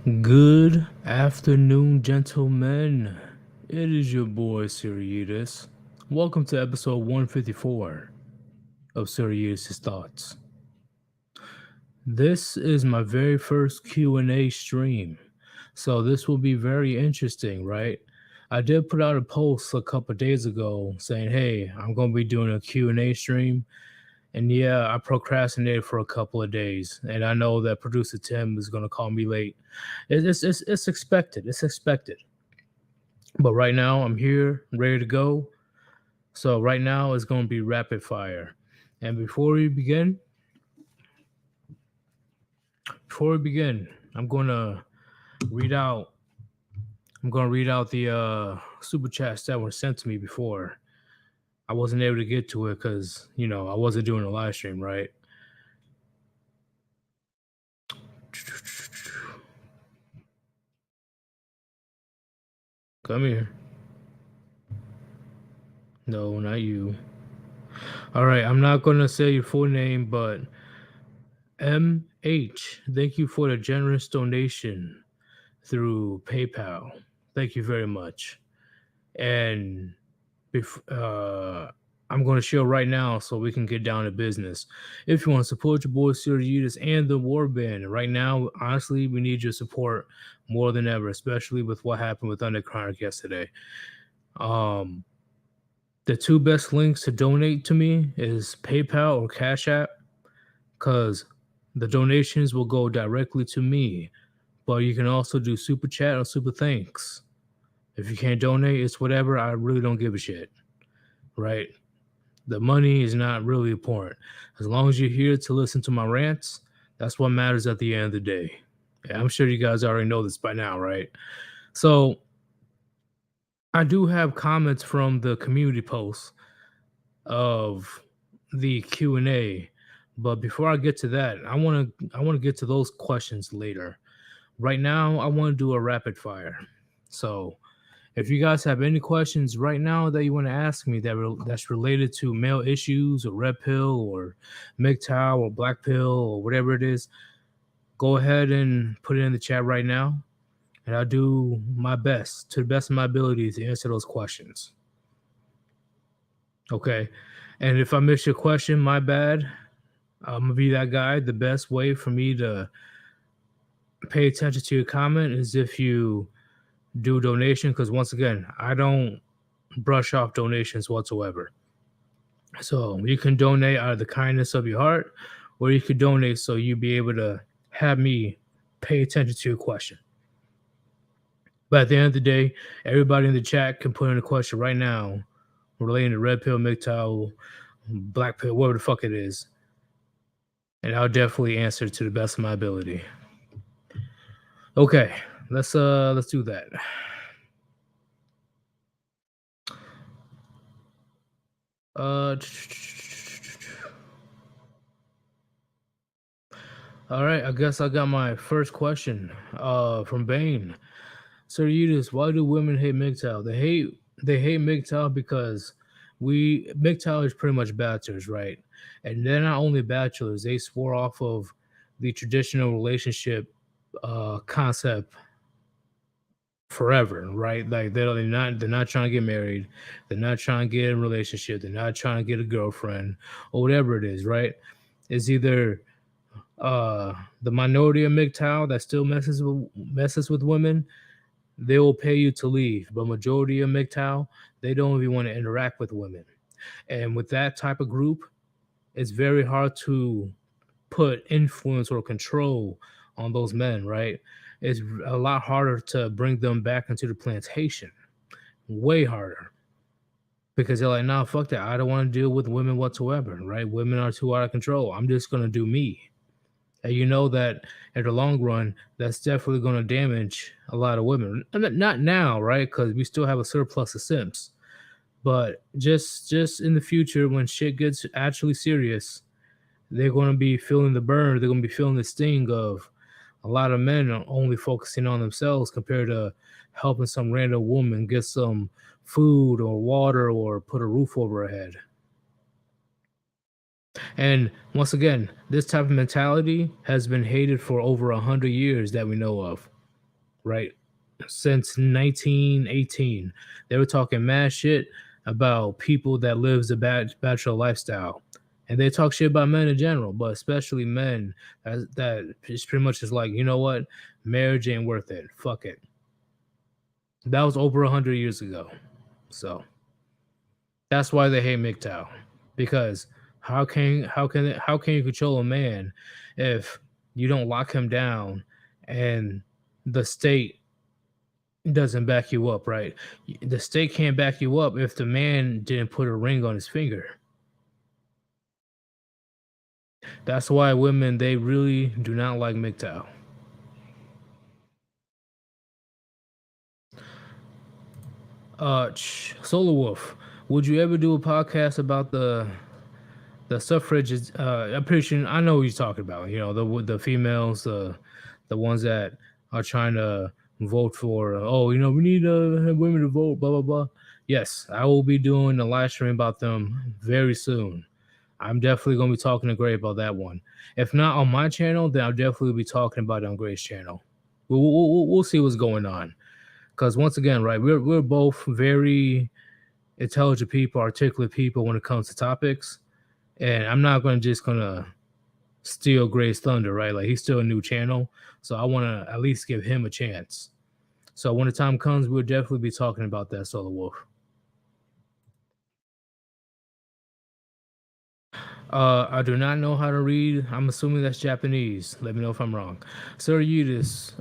Good afternoon, gentlemen. It is your boy, Yeetus. Welcome to episode 154 of Yeetus' Thoughts. This is my very first Q&A stream, so this will be very interesting, right? I did put out a post a couple days ago saying, hey, I'm going to be doing a Q&A stream. And yeah, I procrastinated for a couple of days, and I know that producer Tim is going to call me late. It's expected. It's expected. But right now, I'm here, ready to go. So right now, it's going to be rapid fire. And before we begin, I'm going to read out. I'm going to read out the super chats that were sent to me before. I wasn't able to get to it because I wasn't doing a live stream, right? Come here. No, not you. All right, I'm not going to say your full name, but MH, thank you for the generous donation through PayPal. Thank you very much. And I'm going to share right now so we can get down to business. If you want to support your boy Yeetus and the Warband, right now, honestly, we need your support more than ever, especially with what happened with Underchronic yesterday. The two best links to donate to me is PayPal or Cash App, because the donations will go directly to me. But you can also do super chat or super thanks. If you can't donate, it's whatever. I really don't give a shit. Right? The money is not really important. As long as you're here to listen to my rants, that's what matters at the end of the day. Yeah, I'm sure you guys already know this by now, right? So I do have comments from the community posts of the Q&A, but before I get to that, I want to get to those questions later. Right now, I want to do a rapid fire. So, if you guys have any questions right now that you want to ask me that's related to male issues or red pill or MGTOW or black pill or whatever it is, go ahead and put it in the chat right now, and I'll do my best, to the best of my ability, to answer those questions. Okay, and if I miss your question, my bad. I'm gonna be that guy. The best way for me to pay attention to your comment is if you do donation, because once again, I don't brush off donations whatsoever. So you can donate out of the kindness of your heart, or you could donate so you'll be able to have me pay attention to your question. But at the end of the day, everybody in the chat can put in a question right now relating to red pill, MGTOW, black pill, whatever the fuck it is, and I'll definitely answer to the best of my ability. Okay, let's do that. All right, I guess I got my first question from Bane. Sir Yeetus, why do women hate MGTOW? They hate MGTOW because MGTOW is pretty much bachelors, right? And they're not only bachelors, they swore off of the traditional relationship concept forever, right? Like they're not trying to get married, they're not trying to get in a relationship, they're not trying to get a girlfriend or whatever it is, right? It's either the minority of MGTOW that still messes with women, they will pay you to leave. But majority of MGTOW, they don't even want to interact with women. And with that type of group, it's very hard to put influence or control on those men, right? It's a lot harder to bring them back into the plantation. Way harder. Because they're like, nah, fuck that. I don't want to deal with women whatsoever, right? Women are too out of control. I'm just going to do me. And you know that in the long run, that's definitely going to damage a lot of women. Not now, right? Because we still have a surplus of simps. But just in the future, when shit gets actually serious, they're going to be feeling the burn. They're going to be feeling the sting of a lot of men are only focusing on themselves compared to helping some random woman get some food or water or put a roof over her head. And once again, this type of mentality has been hated for over 100 years that we know of. right? Since 1918, they were talking mad shit about people that lives a bachelor lifestyle, and they talk shit about men in general, but especially men that is pretty much just like, you know what, marriage ain't worth it. Fuck it. That was over 100 years ago. So that's why they hate MGTOW, because how can you control a man if you don't lock him down and the state doesn't back you up, right? The state can't back you up if the man didn't put a ring on his finger. That's why women, they really do not like MGTOW. Solar Wolf, would you ever do a podcast about the suffrages? I'm pretty sure I know what you're talking about. You know, the females, the ones that are trying to vote for. Oh, you know, we need have women to vote. Blah blah blah. Yes, I will be doing a live stream about them very soon. I'm definitely gonna be talking to Gray about that one. If not on my channel, then I'll definitely be talking about it on Gray's channel. We'll see what's going on. Because once again, right, we're both very intelligent people, articulate people when it comes to topics, and I'm not gonna steal Gray's thunder, right? Like, he's still a new channel, so I want to at least give him a chance. So when the time comes, we'll definitely be talking about that, Solar Wolf. I do not know how to read. I'm assuming that's Japanese. Let me know if I'm wrong. Sir Yeetus,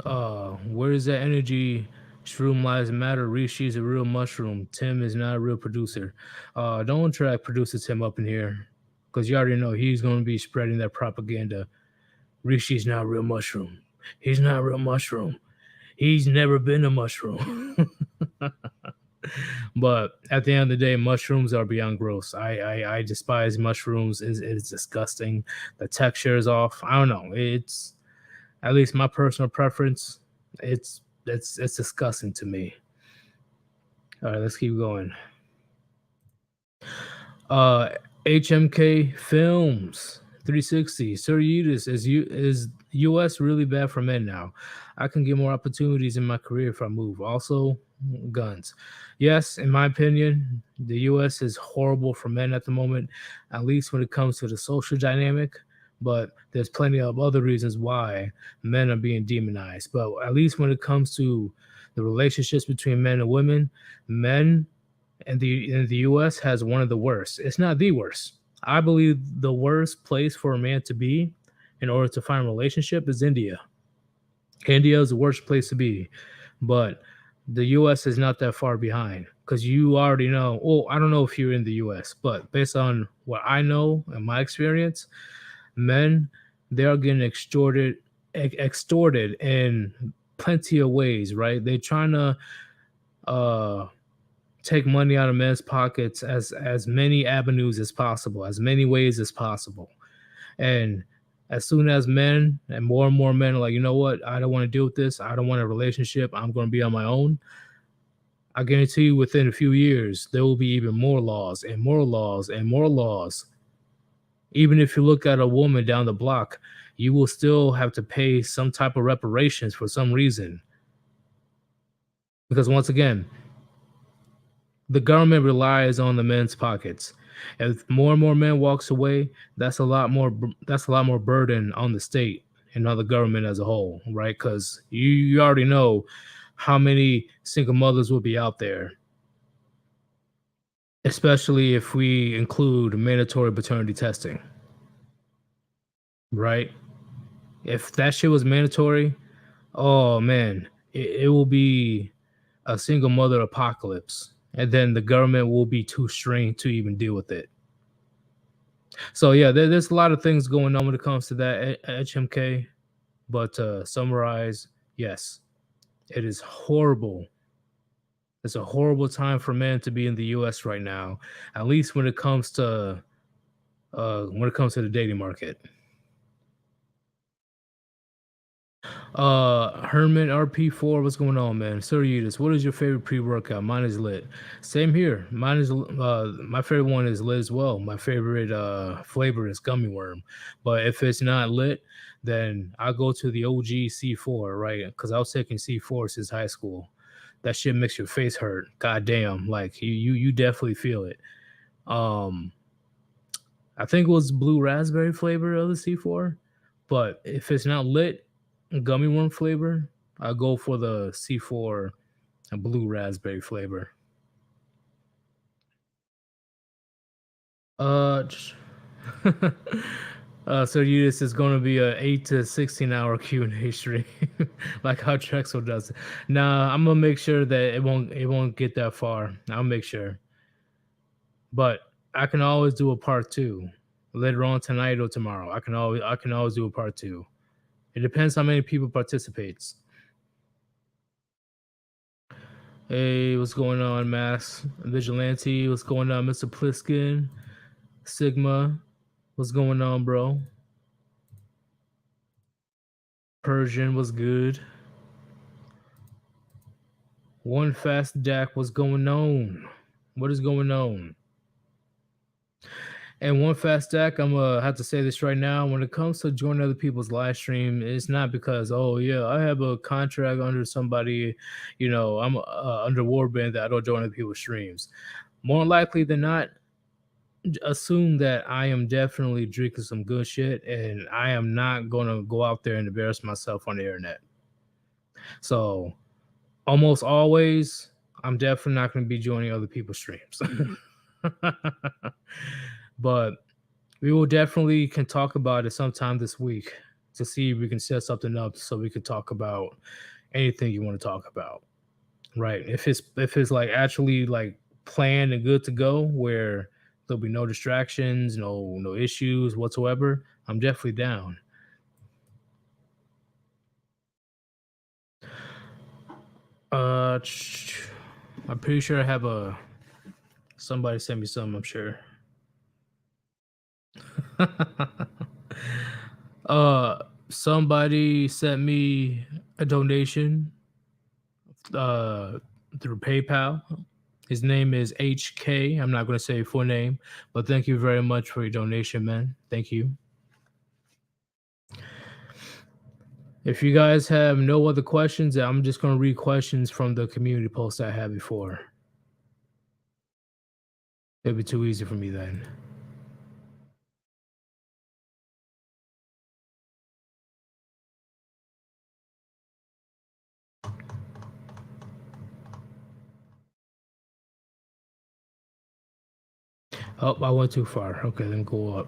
where is that energy? Shroom lives matter. Rishi's a real mushroom. Tim is not a real producer. Don't track producer Tim up in here, because you already know he's going to be spreading that propaganda. Rishi's not a real mushroom. He's not a real mushroom. He's never been a mushroom. But at the end of the day, mushrooms are beyond gross. I despise mushrooms. It's disgusting. The texture is off. I don't know. It's, at least my personal preference. It's disgusting to me. All right, let's keep going. Uh, HMK Films 360. Sir Yeetus, is US really bad for men now? I can get more opportunities in my career if I move. Also, guns. Yes, in my opinion, the US is horrible for men at the moment, at least when it comes to the social dynamic. But there's plenty of other reasons why men are being demonized. But at least when it comes to the relationships between men and women, men in the US has one of the worst. It's not the worst. I believe the worst place for a man to be in order to find a relationship is India. India is the worst place to be, but the US is not that far behind, because you already know. Well, I don't know if you're in the US, but based on what I know and my experience, men, they are getting extorted in plenty of ways, right? They're trying to uh take money out of men's pockets as many avenues as possible, as many ways as possible. And as soon as men and more men are like, you know what, I don't want to deal with this. I don't want a relationship. I'm going to be on my own. I guarantee you, within a few years, there will be even more laws and more laws and more laws. Even if you look at a woman down the block, you will still have to pay some type of reparations for some reason. Because once again, the government relies on the men's pockets. If more and more men walks away, that's a lot more. That's a lot more burden on the state and on the government as a whole, right? Because you already know how many single mothers will be out there, especially if we include mandatory paternity testing, right? If that shit was mandatory, oh man, it will be a single mother apocalypse, and then the government will be too strained to even deal with it. So yeah, there's a lot of things going on when it comes to that HMK. But to summarize, yes, it is horrible. It's a horrible time for men to be in the U.S. right now, at least when it comes to the dating market. Herman RP4, what's going on, man? Sir Yeetus, what is your favorite pre-workout? Mine is lit. Same here. Mine is my favorite one is lit as well. My favorite flavor is gummy worm. But if it's not lit, then I go to the OG C4, right? Because I was taking C4 since high school. That shit makes your face hurt. God damn. Like you definitely feel it. Um I think it was blue raspberry flavor of the C4. But if it's not lit, gummy worm flavor, I go for the C4 blue raspberry flavor. Uh, so you this is going to be a 8 to 16 hour Q&A stream, like how Drexel does it. Nah, I'm gonna make sure that it won't get that far. I'll make sure, but I can always do a part two later on tonight or tomorrow. I can always do a part two. It depends how many people participates. Hey, what's going on, Mass Vigilante? What's going on, Mr. Pliskin? Sigma, what's going on, bro? Persian was good. One fast Dak, what's going on? What is going on? And one fast Dak, I'm gonna have to say this right now. When it comes to joining other people's live stream, it's not because oh yeah, I have a contract under somebody, I'm under Warband that I don't join other people's streams. More likely than not, assume that I am definitely drinking some good shit, and I am not gonna go out there and embarrass myself on the internet. So almost always, I'm definitely not going to be joining other people's streams. But we will definitely can talk about it sometime this week to see if we can set something up so we can talk about anything you want to talk about. Right. If it's like actually like planned and good to go where there'll be no distractions, no issues whatsoever, I'm definitely down. Uh I'm pretty sure I have a somebody sent me some, I'm sure. Somebody sent me a donation through PayPal. His name is HK. I'm not going to say your full name, but thank you very much for your donation, man. Thank you. If you guys have no other questions, I'm just going to read questions from the community post I had before. It'd be too easy for me then. Oh, I went too far. Okay, then go up.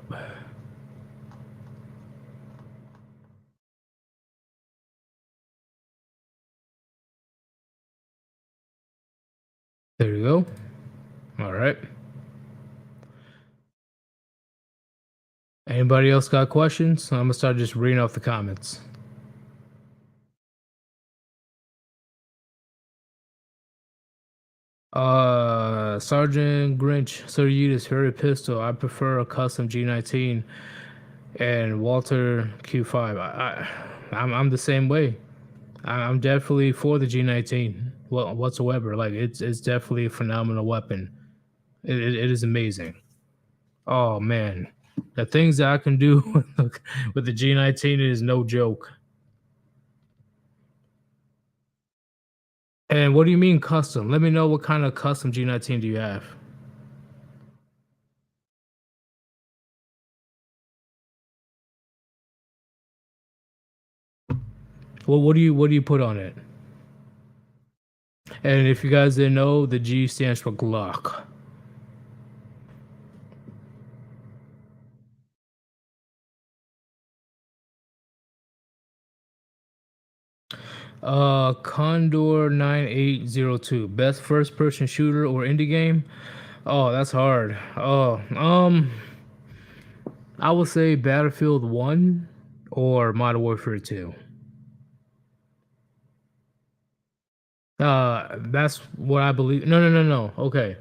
There you go. All right. Anybody else got questions? I'm gonna start just reading off the comments. Sergeant Grinch, Sir Yeetus, Harry Pistol. I prefer a custom G19 and Walter Q5. I'm the same way. I'm definitely for the G19. Well, whatsoever. Like it's definitely a phenomenal weapon. It is amazing. Oh man, the things that I can do with the G19 is no joke. And what do you mean custom? Let me know what kind of custom G19 do you have? Well, what do you put on it? And if you guys didn't know, the G stands for Glock. Condor 9802, best first person shooter or indie game. Oh, that's hard. I would say Battlefield 1 or Modern Warfare 2. That's what I believe. No. Okay,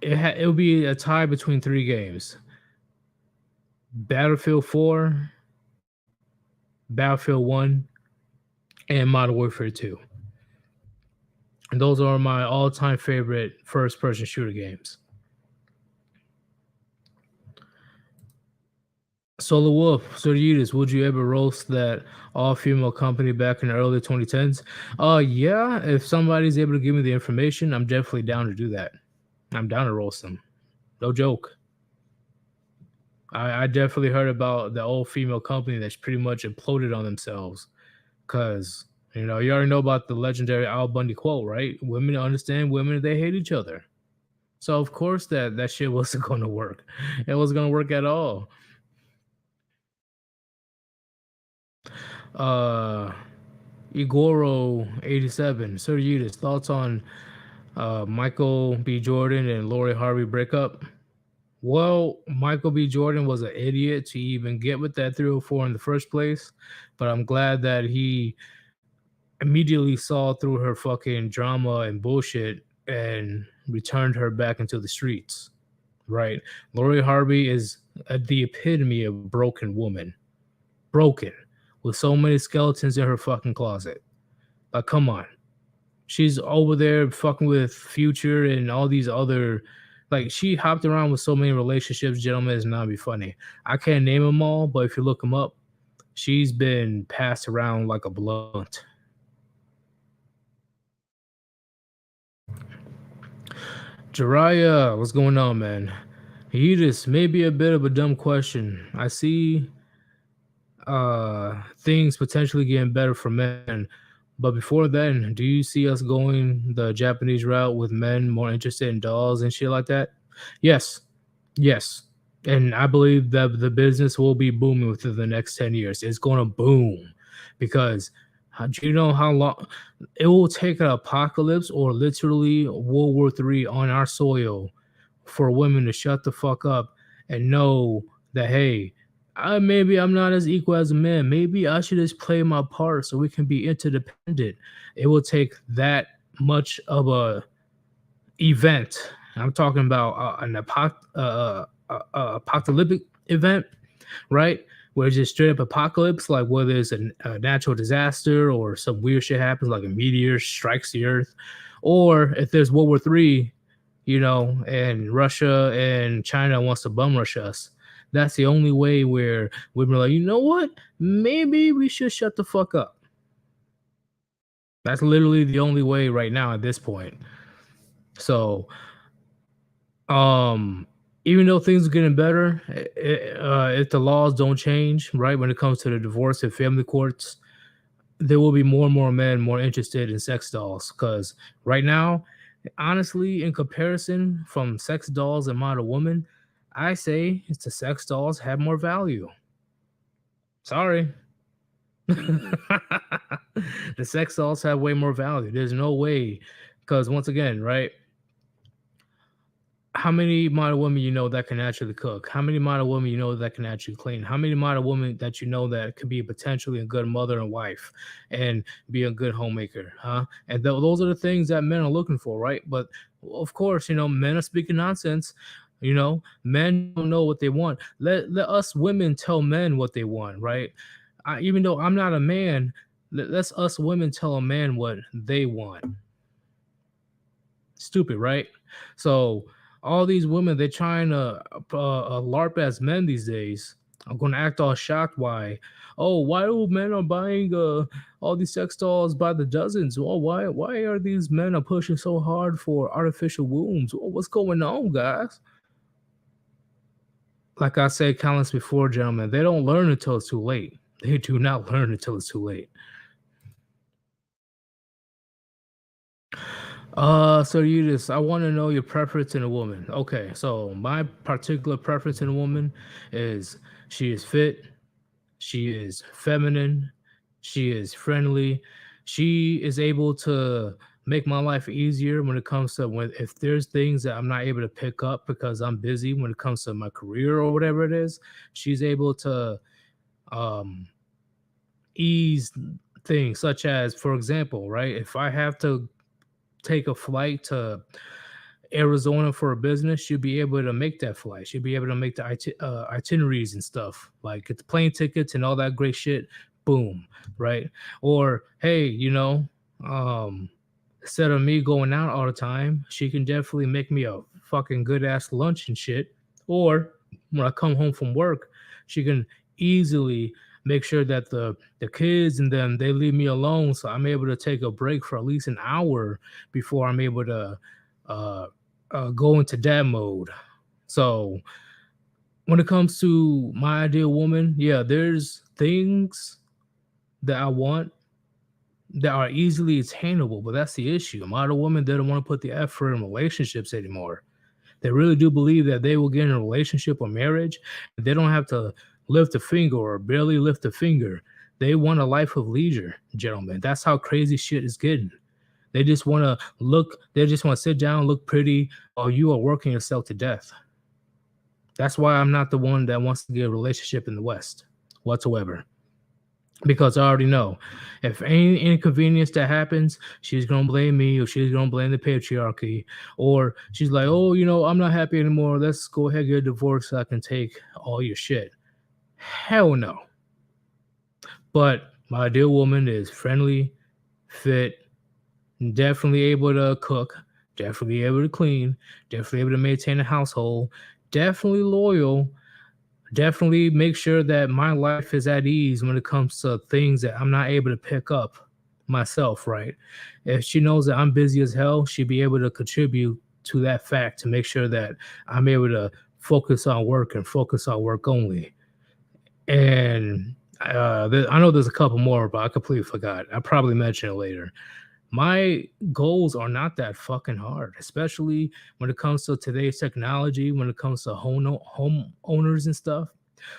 it would be a tie between three games: Battlefield 4, Battlefield 1, and Modern Warfare 2. And those are my all-time favorite first-person shooter games. Solo Wolf, so Yeetus, would you ever roast that all-female company back in the early 2010s? Yeah, if somebody's able to give me the information, I'm definitely down to do that. I'm down to roast them. No joke. I definitely heard about the old female company that's pretty much imploded on themselves. Cause you already know about the legendary Al Bundy quote, right? Women understand women, they hate each other. So of course that shit wasn't gonna work. It wasn't gonna work at all. Uh Igoro87, Sir Eudes, thoughts on Michael B. Jordan and Lori Harvey breakup? Well, Michael B. Jordan was an idiot to even get with that 304 in the first place, but I'm glad that he immediately saw through her fucking drama and bullshit and returned her back into the streets. Right? Lori Harvey is the epitome of broken woman. Broken. With so many skeletons in her fucking closet. Like, come on. She's over there fucking with Future and all these other. Like, she hopped around with so many relationships, gentlemen, it's not be funny. I can't name them all, but if you look them up, she's been passed around like a blunt. Jiraiya, what's going on, man? Yeetus, maybe a bit of a dumb question. I see things potentially getting better for men, but before then, do you see us going the Japanese route with men more interested in dolls and shit like that? Yes, yes, and I believe that the business will be booming within the next 10 years. It's going to boom because do you know how long it will take an apocalypse or literally World War III on our soil for women to shut the fuck up and know that, hey, maybe I'm not as equal as a man. Maybe I should just play my part so we can be interdependent. It will take that much of a event. I'm talking about an apocalyptic event, right? Where it's just straight up apocalypse, like whether it's a natural disaster or some weird shit happens, like a meteor strikes the earth, or if there's World War III, and Russia and China wants to bum rush us. That's the only way where women are like, you know what? Maybe we should shut the fuck up. That's literally the only way right now at this point. So, even though things are getting better, if the laws don't change, right, when it comes to the divorce and family courts, there will be more and more men more interested in sex dolls. Because right now, honestly, in comparison from sex dolls and model women, I say it's the sex dolls have more value. Sorry. The sex dolls have way more value. There's no way. Because once again, right? How many model women that can actually cook? How many model women that can actually clean? How many model women that that could be potentially a good mother and wife and be a good homemaker, huh? And those are the things that men are looking for, right? But of course, men are speaking nonsense. Men don't know what they want. Let us women tell men what they want, right? Even though I'm not a man, let's us women tell a man what they want. Stupid, right? So all these women, they're trying to LARP as men these days. I'm gonna act all shocked. Why do men are buying all these sex dolls by the dozens? Well, why are these men are pushing so hard for artificial wombs? Well, what's going on, guys? Like I said countless before, gentlemen, they don't learn until it's too late. They do not learn until it's too late. So I want to know your preference in a woman. Okay, so my particular preference in a woman is she is fit, she is feminine, she is friendly, she is able to make my life easier when it comes to if there's things that I'm not able to pick up because I'm busy when it comes to my career or whatever it is, she's able to um ease things such as, for example, right? If I have to take a flight to Arizona for a business, she'll be able to make that flight. She'll be able to make the itineraries and stuff, like get the plane tickets and all that great shit. boom, right? Or hey, instead of me going out all the time, she can definitely make me a fucking good ass lunch and shit. Or when I come home from work, she can easily make sure that the kids and them they leave me alone, so I'm able to take a break for at least an hour before I'm able to uh, go into dad mode. So when it comes to my ideal woman, yeah, there's things that I want that are easily attainable, but that's the issue. Modern women, they don't want to put the effort in relationships anymore. They really do believe that they will get in a relationship or marriage. They don't have to lift a finger or barely lift a finger. They want a life of leisure, gentlemen. That's how crazy shit is getting. They just want to they just want to sit down, look pretty, while you are working yourself to death. That's why I'm not the one that wants to get a relationship in the West whatsoever. Because I already know if any inconvenience that happens, she's gonna blame me or she's gonna blame the patriarchy, or she's like, oh, I'm not happy anymore. Let's go ahead and get a divorce so I can take all your shit. Hell no. But my ideal woman is friendly, fit, definitely able to cook, definitely able to clean, definitely able to maintain a household, definitely loyal, definitely make sure that my life is at ease when it comes to things that I'm not able to pick up myself, right? If she knows that I'm busy as hell, she'd be able to contribute to that fact to make sure that I'm able to focus on work and focus on work only. And I know there's a couple more, but I completely forgot. I probably mention it later. My goals are not that fucking hard, especially when it comes to today's technology, when it comes to home owners and stuff.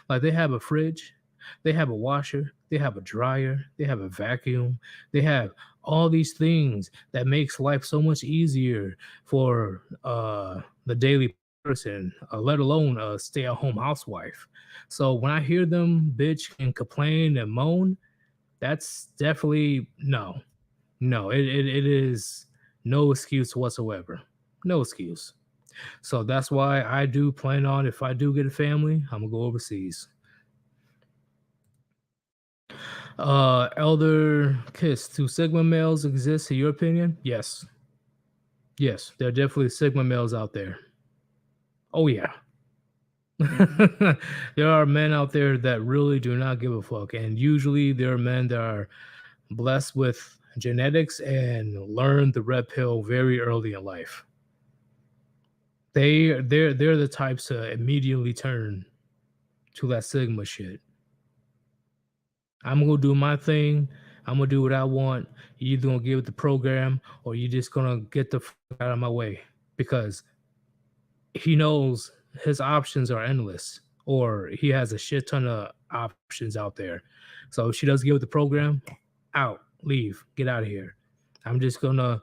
Like they have a fridge, they have a washer, they have a dryer, they have a vacuum, they have all these things that makes life so much easier for the daily person, let alone a stay-at-home housewife. So when I hear them bitch and complain and moan, that's definitely no. No, it is no excuse whatsoever. No excuse. So that's why I do plan on if I do get a family, I'm gonna go overseas. Elder Kiss, do Sigma males exist in your opinion? Yes. Yes, there are definitely Sigma males out there. Oh yeah. There are men out there that really do not give a fuck. And usually there are men that are blessed with genetics and learn the red pill very early in life. They're the types to immediately turn to that Sigma shit. I'm gonna do my thing. I'm gonna do what I want. You either gonna get with the program or you just gonna get the fuck out of my way because he knows his options are endless, or he has a shit ton of options out there. So if she doesn't get with the program, out, leave, get out of here. I'm just gonna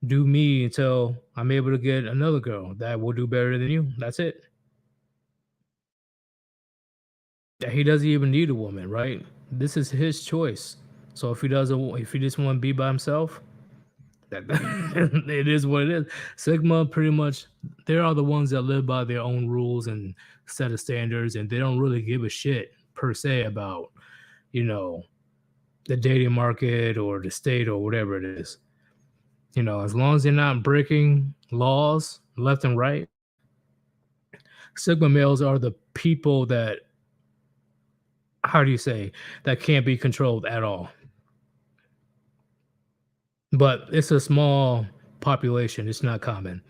do me until I'm able to get another girl that will do better than you. That's it. That he doesn't even need a woman, right? This is his choice. So if he just want to be by himself, that it is what it is. Sigma pretty much they are the ones that live by their own rules and set of standards, and they don't really give a shit per se about you know the dating market or the state or whatever it is. As long as they're not breaking laws left and right, Sigma males are the people that how do you say that can't be controlled at all. But it's a small population. It's not common.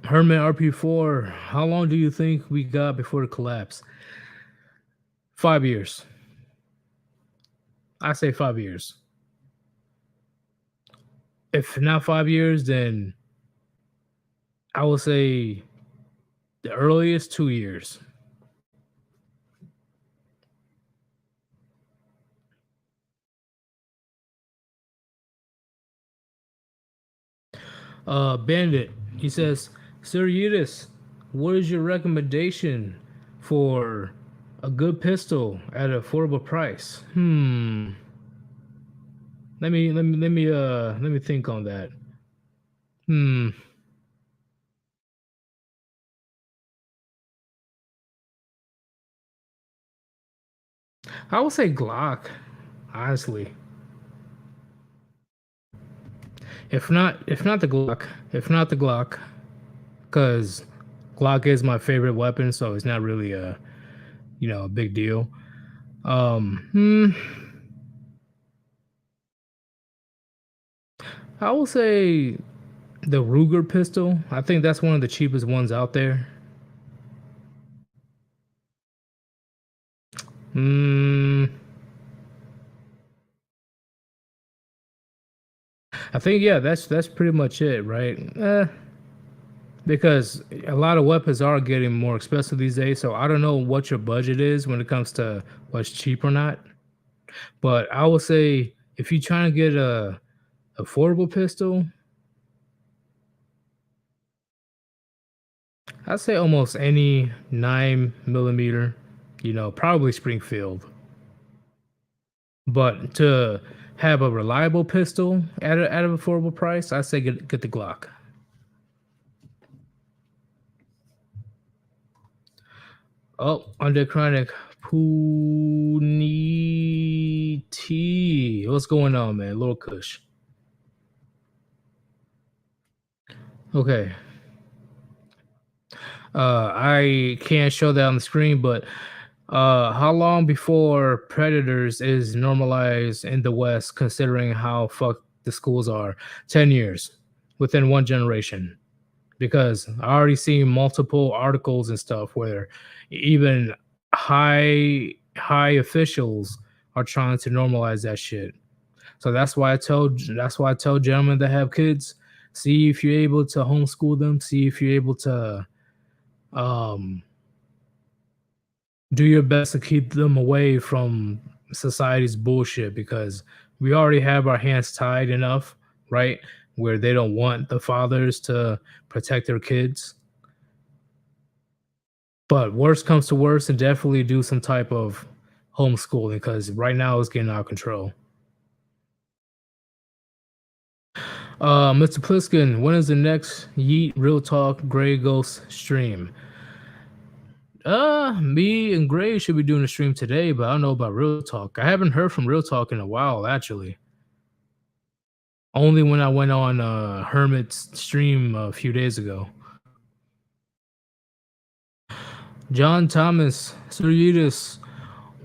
Herman RP4, how long do you think we got before the collapse? 5 years. I say 5 years. If not 5 years, then I will say the earliest 2 years. Bandit, he says, Sir Yeetus, what is your recommendation for a good pistol at an affordable price? Let me think on that. Hmm. I would say Glock, honestly. If not the Glock, if not the Glock, because Glock is my favorite weapon, so it's not really a big deal. Um, I will say the Ruger pistol. I think that's one of the cheapest ones out there. Hmm. I think yeah, that's pretty much it, right? Because a lot of weapons are getting more expensive these days. So I don't know what your budget is when it comes to what's cheap or not. But I would say if you're trying to get a affordable pistol, I'd say almost any 9 millimeter, probably Springfield. But to have a reliable pistol at an affordable price, I say get the Glock. Oh, under chronic Puniti. What's going on, man? Little Kush. Okay. I can't show that on the screen, but how long before predators is normalized in the West, considering how fucked the schools are? 10 years within one generation. Because I already seen multiple articles and stuff where even high officials are trying to normalize that shit. So that's why I tell gentlemen that have kids, see if you're able to homeschool them, see if you're able to um do your best to keep them away from society's bullshit because we already have our hands tied enough, right? Where they don't want the fathers to protect their kids. But worst comes to worst, and definitely do some type of homeschooling because right now it's getting out of control. Mr. Pliskin, when is the next Yeet Real Talk Gray Ghost stream? Me and Gray should be doing a stream today, but I don't know about Real Talk. I haven't heard from Real Talk in a while, actually. Only when I went on Hermit's stream a few days ago. John Thomas, Sir Yeetus,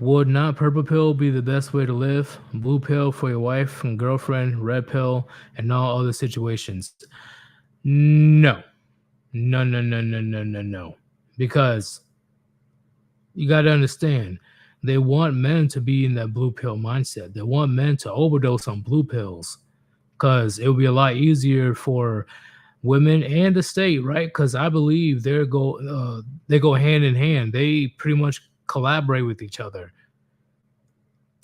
would not purple pill be the best way to live? Blue pill for your wife and girlfriend, red pill, and all other situations. No. No, no, no, no, no, no, no. Because you got to understand, they want men to be in that blue pill mindset. They want men to overdose on blue pills because it would be a lot easier for women and the state, right? Because I believe they go hand in hand. They pretty much collaborate with each other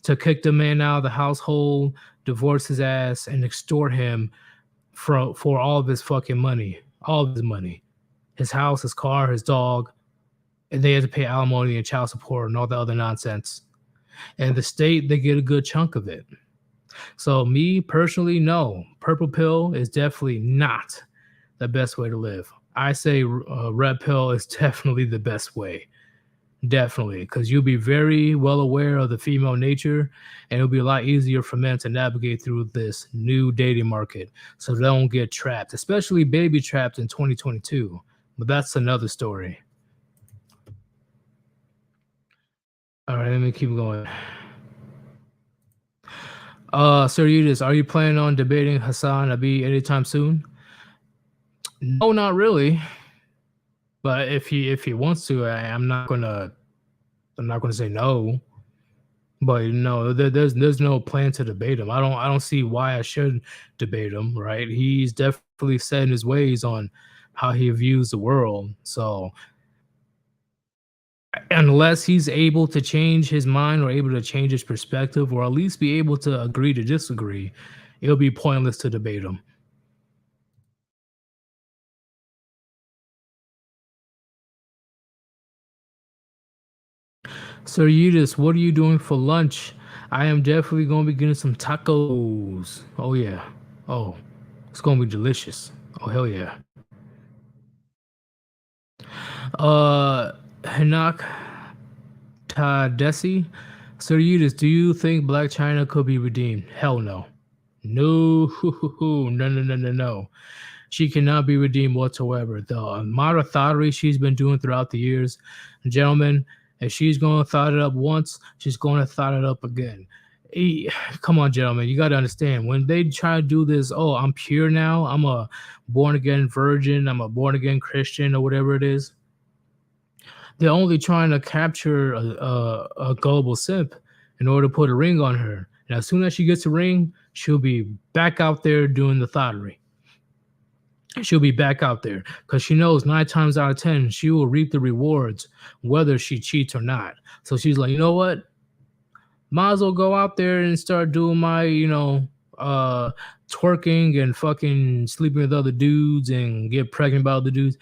to kick the man out of the household, divorce his ass, and extort him for all of his fucking money, all of his money, his house, his car, his dog, and they have to pay alimony and child support and all the other nonsense. And the state, they get a good chunk of it. So me personally, no, purple pill is definitely not the best way to live. I say red pill is definitely the best way. Definitely, because you'll be very well aware of the female nature, and it'll be a lot easier for men to navigate through this new dating market so they don't get trapped, especially baby trapped in 2022. But that's another story. All right, let me keep going. Sir Eudes, are you planning on debating Hassan Abi anytime soon? No, not really. But if he wants to, I'm not gonna say no. But no, there's no plan to debate him. I don't see why I should debate him. Right? He's definitely set in his ways on how he views the world. So unless he's able to change his mind or able to change his perspective, or at least be able to agree to disagree, it'll be pointless to debate him. So Eudes, what are you doing for lunch? I am definitely going to be getting some tacos. Oh yeah. Oh, it's going to be delicious. Oh hell yeah. Hanak Tadesi, So Yeetus, do you think Black China could be redeemed? Hell no. No, no. She cannot be redeemed whatsoever. The amount of thottery she's been doing throughout the years, gentlemen, if she's going to thought it up once, she's going to thought it up again. Come on, gentlemen, you got to understand when they try to do this. Oh, I'm pure now. I'm a born again virgin. I'm a born again Christian or whatever it is. They're only trying to capture a gullible simp in order to put a ring on her. And as soon as she gets a ring, she'll be back out there doing the thottery. She'll be back out there because she knows 9 times out of 10 she will reap the rewards whether she cheats or not. So she's like, you know what? Might as well go out there and start doing my, twerking and fucking sleeping with other dudes and get pregnant by other dudes.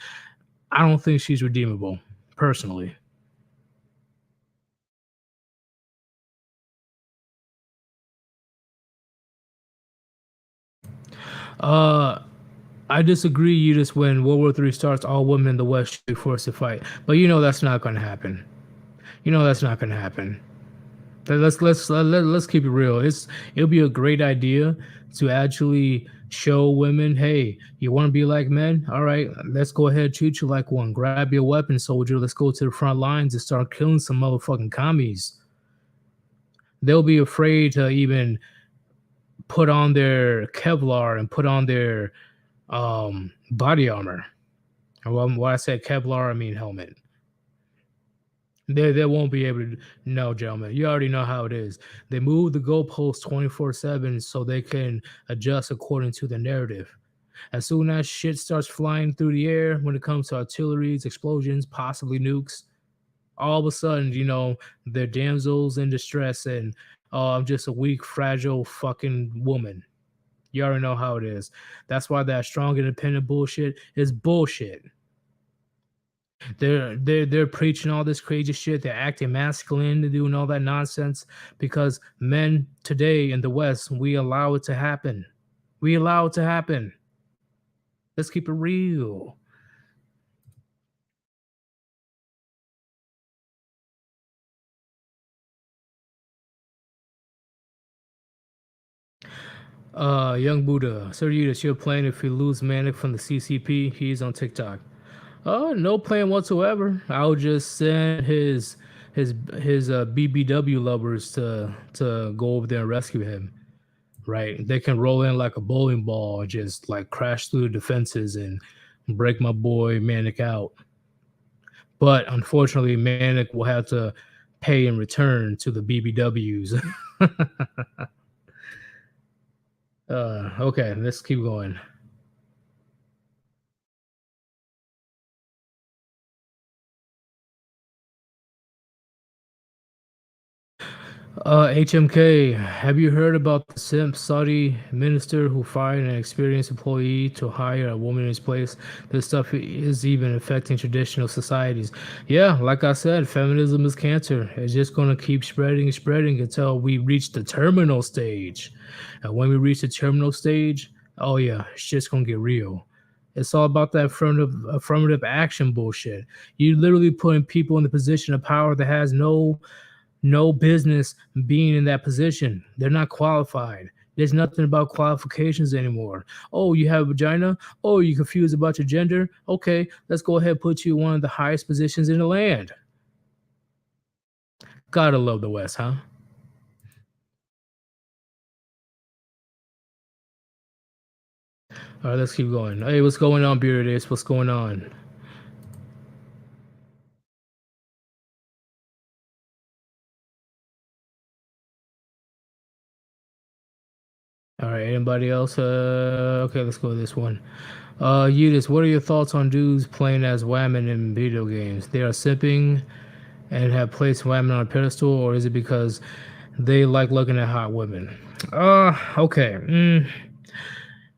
I don't think she's redeemable, personally. I disagree, Yeetus. When World War III starts, all women in the West should be forced to fight. But you know that's not going to happen. You know that's not going to happen. Let's keep it real. It'll be a great idea to actually show women, hey, you want to be like men? All right, let's go ahead and treat you like one. Grab your weapon, soldier. Let's go to the front lines and start killing some motherfucking commies. They'll be afraid to even put on their Kevlar and put on their body armor. Well, when I said Kevlar, I mean helmet. They won't be able to. No, gentlemen, you already know how it is. They move the goalposts 24/7 so they can adjust according to the narrative. As soon as shit starts flying through the air, when it comes to artilleries, explosions, possibly nukes, all of a sudden, they're damsels in distress and, oh, I'm just a weak, fragile fucking woman. You already know how it is. That's why that strong, independent bullshit is bullshit. They're preaching all this crazy shit. They're acting masculine. They're doing all that nonsense because men today in the West, we allow it to happen. We allow it to happen. Let's keep it real. Young Buddha, Sir Yeetus, you're playing if you lose Manic from the CCP. He's on TikTok. No plan whatsoever. I'll just send his BBW lovers to go over there and rescue him. Right? They can roll in like a bowling ball, just like crash through the defenses and break my boy Manic out. But unfortunately, Manic will have to pay in return to the BBWs. Okay, let's keep going. HMK, have you heard about the simp Saudi minister who fired an experienced employee to hire a woman in his place? This stuff is even affecting traditional societies. Yeah, like I said, feminism is cancer. It's just going to keep spreading until we reach the terminal stage. And when we reach the terminal stage, oh yeah, it's just going to get real. It's all about that affirmative action bullshit. You literally putting people in the position of power that has no business being in that position. They're not qualified. There's nothing about qualifications anymore. Oh, you have a vagina? Oh, you're confused about your gender? Okay, let's go ahead and put you in one of the highest positions in the land. Gotta love the West, huh? All right, let's keep going. Hey, what's going on, Bearded Ace? What's going on? All right, anybody else? Okay, let's go with this one. Yeetus, what are your thoughts on dudes playing as women in video games? They are simping and have placed women on a pedestal, or is it because they like looking at hot women? Okay.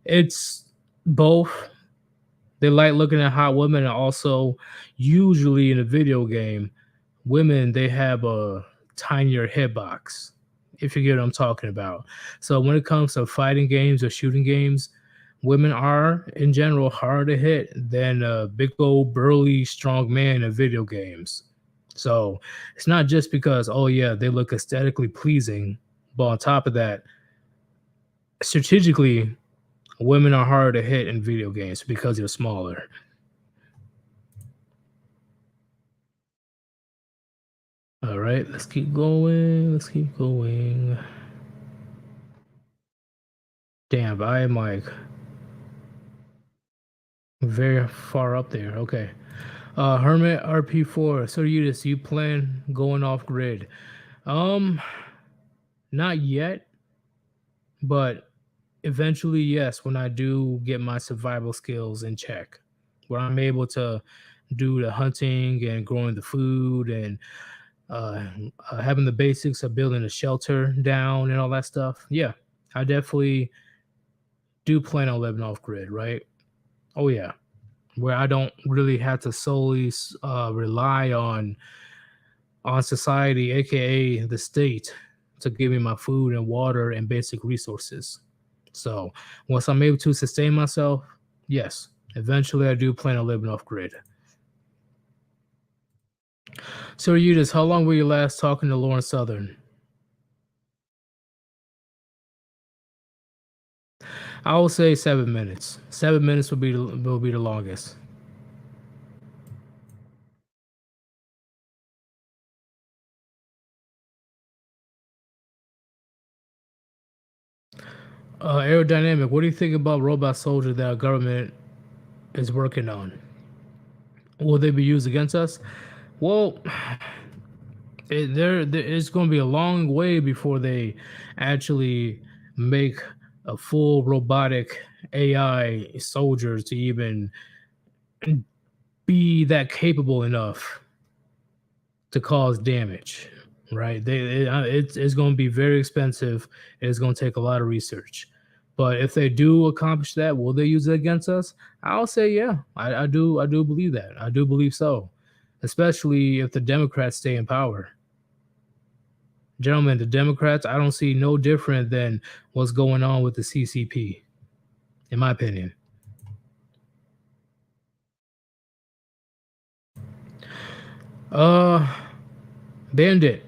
It's both. They like looking at hot women, and also, usually in a video game, women they have a tinier hitbox. If you get what I'm talking about. So when it comes to fighting games or shooting games, women are in general harder to hit than a big old burly strong man in video games. So it's not just because, oh yeah, they look aesthetically pleasing, but on top of that, strategically, women are harder to hit in video games because they're smaller. All right, let's keep going. Let's keep going. Damn, I am like very far up there. Okay. Hermit RP4. So Yeetus, you plan going off grid? Um, Not yet, but eventually, yes, when I do get my survival skills in check, where I'm able to do the hunting and growing the food and uh, having the basics of building a shelter down and all that stuff. Yeah, I definitely do plan on living off grid, right? Oh yeah, where I don't really have to solely rely on society, aka the state, to give me my food and water and basic resources. So once I'm able to sustain myself, yes, eventually I do plan on living off grid. So Eudes, how long were you last talking to Lauren Southern? I will say 7 minutes. 7 minutes will be the longest. Aerodynamic. What do you think about robot soldiers that our government is working on? Will they be used against us? Well, it's going to be a long way before they actually make a full robotic AI soldier to even be that capable enough to cause damage, right? It's going to be very expensive. And it's going to take a lot of research. But if they do accomplish that, will they use it against us? I'll say yeah. I do believe that. I do believe so, especially if the Democrats stay in power. Gentlemen, the Democrats, I don't see no different than what's going on with the CCP, in my opinion. Uh, Bandit,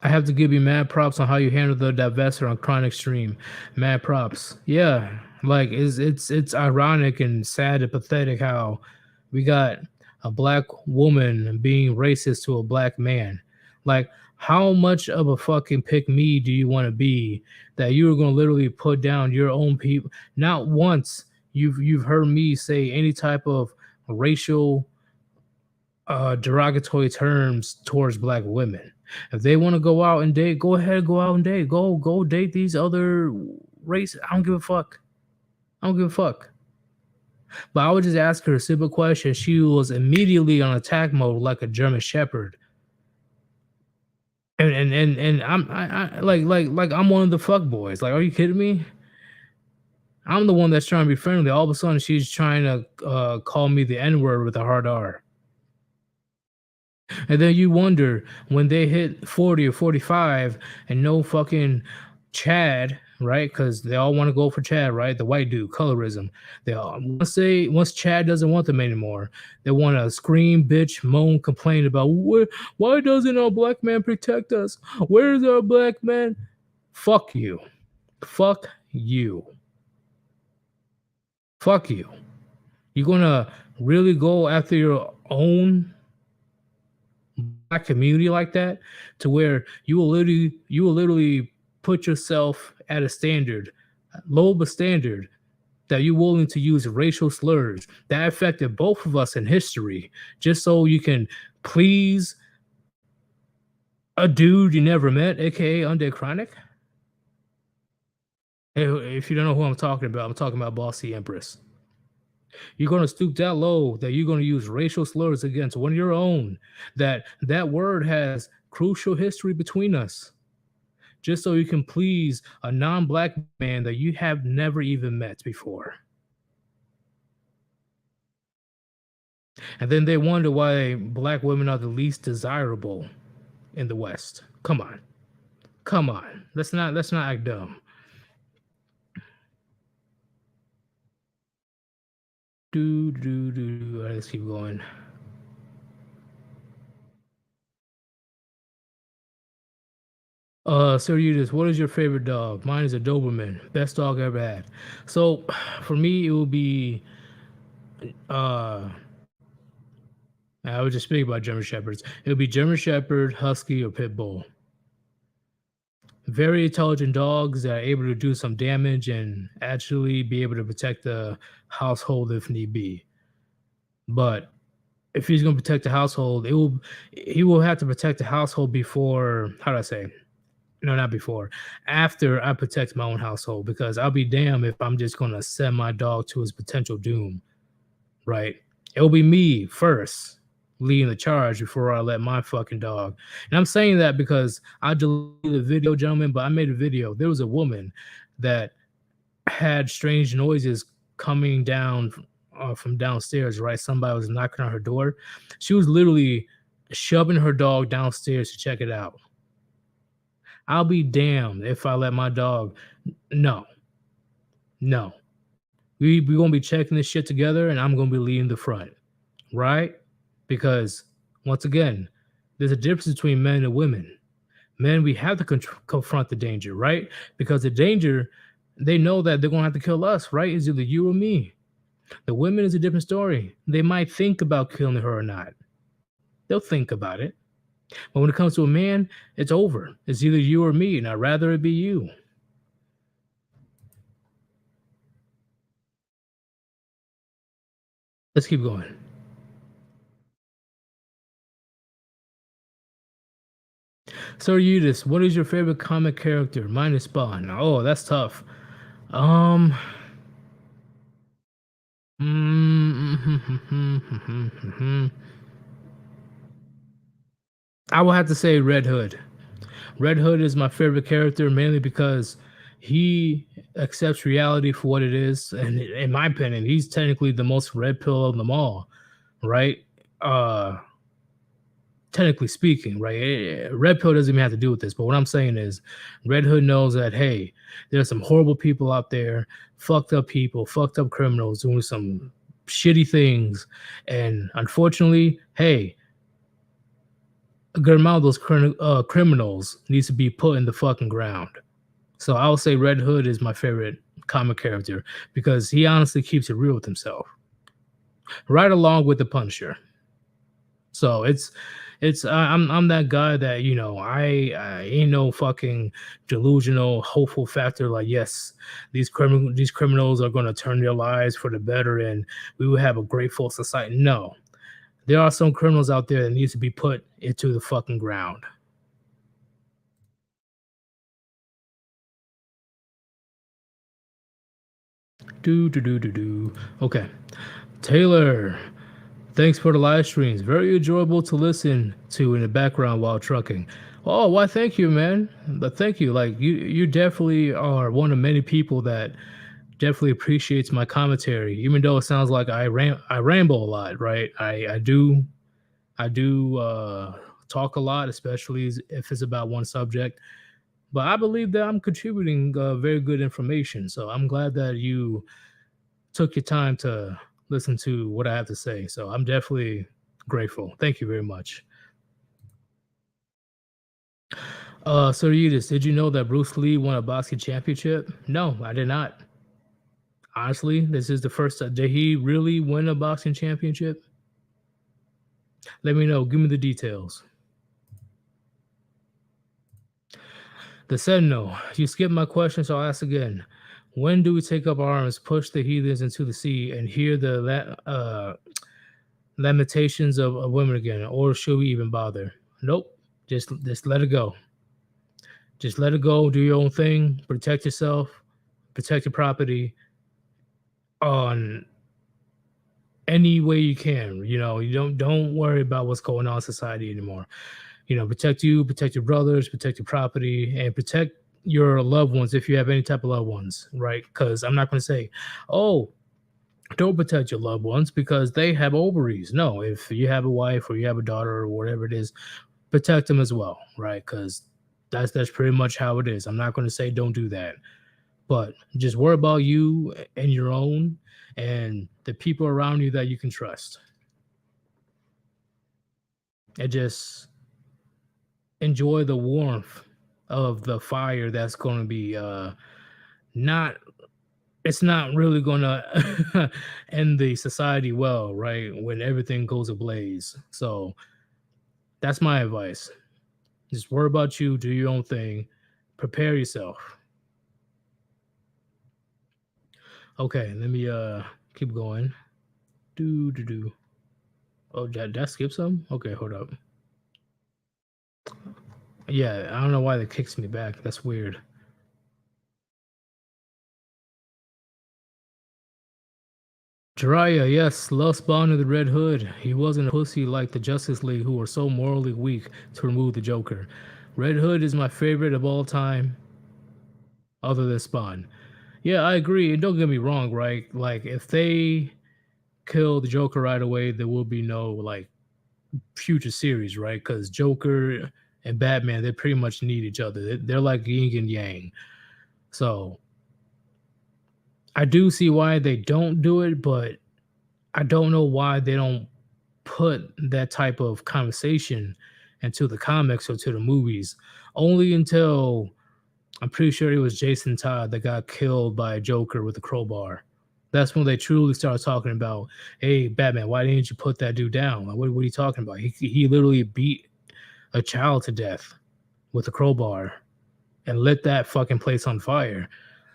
I have to give you mad props on how you handled the divester on Chronic Stream. Mad props. Yeah, like it's ironic and sad and pathetic how we got a black woman being racist to a black man. Like, how much of a fucking pick me do you want to be that you are going to literally put down your own people? Not once you've heard me say any type of racial derogatory terms towards black women. If they want to go out and date, go ahead, go out and date. Go date these other races. I don't give a fuck. I don't give a fuck. But I would just ask her a simple question. She was immediately on attack mode like a German Shepherd. And like I'm one of the fuck boys. Like, are you kidding me? I'm the one that's trying to be friendly. All of a sudden, she's trying to call me the N word with a hard R. And then you wonder when they hit 40 or 45 and no fucking Chad, right? Because they all want to go for Chad, right? The white dude, colorism. They all once Chad doesn't want them anymore, they want to scream, bitch, moan, complain about why doesn't our black man protect us? Where's our black man? Fuck you. Fuck you. Fuck you. You're gonna really go after your own black community like that to where you will literally put yourself at a standard, low of a standard, that you're willing to use racial slurs that affected both of us in history just so you can please a dude you never met, aka Undead Chronic. If you don't know who I'm talking about Bossy Empress. You're going to stoop that low that you're going to use racial slurs against one of your own. That word has crucial history between us, just so you can please a non-black man that you have never even met before. And then they wonder why black women are the least desirable in the West. Come on. Come on. Let's not act dumb. Do do do. All right, let's keep going. Sir Yeetus, what is your favorite dog? Mine is a Doberman, best dog I ever had. So, for me, it will be. Uh, I was just speaking about German Shepherds. It would be German Shepherd, Husky, or Pit Bull. Very intelligent dogs that are able to do some damage and actually be able to protect the household if need be. But if he's going to protect the household, he will have to protect the household before. How do I say? No, not before. After I protect my own household, because I'll be damned if I'm just going to send my dog to his potential doom. Right? It'll be me first leading the charge before I let my fucking dog. And I'm saying that because I deleted the video, gentlemen, but I made a video. There was a woman that had strange noises coming down from downstairs, right? Somebody was knocking on her door. She was literally shoving her dog downstairs to check it out. I'll be damned if I let my dog. No, no. We gonna be checking this shit together, and I'm gonna be leading the front, right? Because once again, there's a difference between men and women. Men, we have to confront the danger, right? Because the danger, they know that they're gonna have to kill us, right? It's either you or me. The women is a different story. They might think about killing her or not. They'll think about it. But when it comes to a man, it's over. It's either you or me, and I'd rather it be you. Let's keep going. So Eudes, what is your favorite comic character? Mine is Spawn. Oh, that's tough. Um, I will have to say Red Hood. Red Hood is my favorite character mainly because he accepts reality for what it is, and in my opinion, he's technically the most red pill of them all, right? Uh, technically speaking, right? Red pill doesn't even have to do with this, but what I'm saying is, Red Hood knows that hey, there's some horrible people out there, fucked up people, fucked up criminals doing some shitty things, and unfortunately, hey, a good amount of those criminals needs to be put in the fucking ground. So I would say Red Hood is my favorite comic character because he honestly keeps it real with himself, right along with the Punisher. So I'm that guy that I ain't no fucking delusional hopeful factor like yes these criminals are going to turn their lives for the better and we will have a grateful society. No, there are some criminals out there that needs to be put into the fucking ground. Do. Okay, Taylor. Thanks for the live streams. Very enjoyable to listen to in the background while trucking. Oh, why? Thank you, man. But thank you. Like you definitely are one of many people that definitely appreciates my commentary, even though it sounds like I ramble a lot, right? I do talk a lot, especially if it's about one subject. But I believe that I'm contributing very good information. So I'm glad that you took your time to listen to what I have to say. So I'm definitely grateful. Thank you very much. So Eudes, did you know that Bruce Lee won a boxing championship? No, I did not. Honestly, this is the first time. Did he really win a boxing championship? Let me know. Give me the details. The Sentinel, you skipped my question, so I'll ask again. When do we take up arms, push the heathens into the sea, and hear the lamentations of women again, or should we even bother? Nope. Just let it go. Just let it go. Do your own thing. Protect yourself. Protect your property on any way you can. You don't worry about what's going on in society anymore. Protect you, protect your brothers, protect your property, and protect your loved ones if you have any type of loved ones, right? Because I'm not going to say, oh, don't protect your loved ones because they have ovaries. No, if you have a wife or you have a daughter or whatever it is, protect them as well, right? Because that's pretty much how it is. I'm not going to say don't do that, but just worry about you and your own and the people around you that you can trust. And just enjoy the warmth of the fire that's going to be not it's not really going to end the society well, right? When everything goes ablaze. So that's my advice. Just worry about you, do your own thing, prepare yourself. Okay, let me keep going. Do do do. Oh, that skip some? Okay, hold up. Yeah, I don't know why that kicks me back. That's weird. Jiraiya, yes, love Spawn of the Red Hood. He wasn't a pussy like the Justice League who were so morally weak to remove the Joker. Red Hood is my favorite of all time, other than Spawn. Yeah, I agree. And don't get me wrong, right? Like, if they kill the Joker right away, there will be no like future series, right? Because Joker and Batman, they pretty much need each other. They're like yin and yang. So I do see why they don't do it, but I don't know why they don't put that type of conversation into the comics or to the movies. Only until I'm pretty sure it was Jason Todd that got killed by a Joker with a crowbar. That's when they truly started talking about, hey, Batman, why didn't you put that dude down? Like, what are you talking about? He literally beat a child to death with a crowbar and lit that fucking place on fire.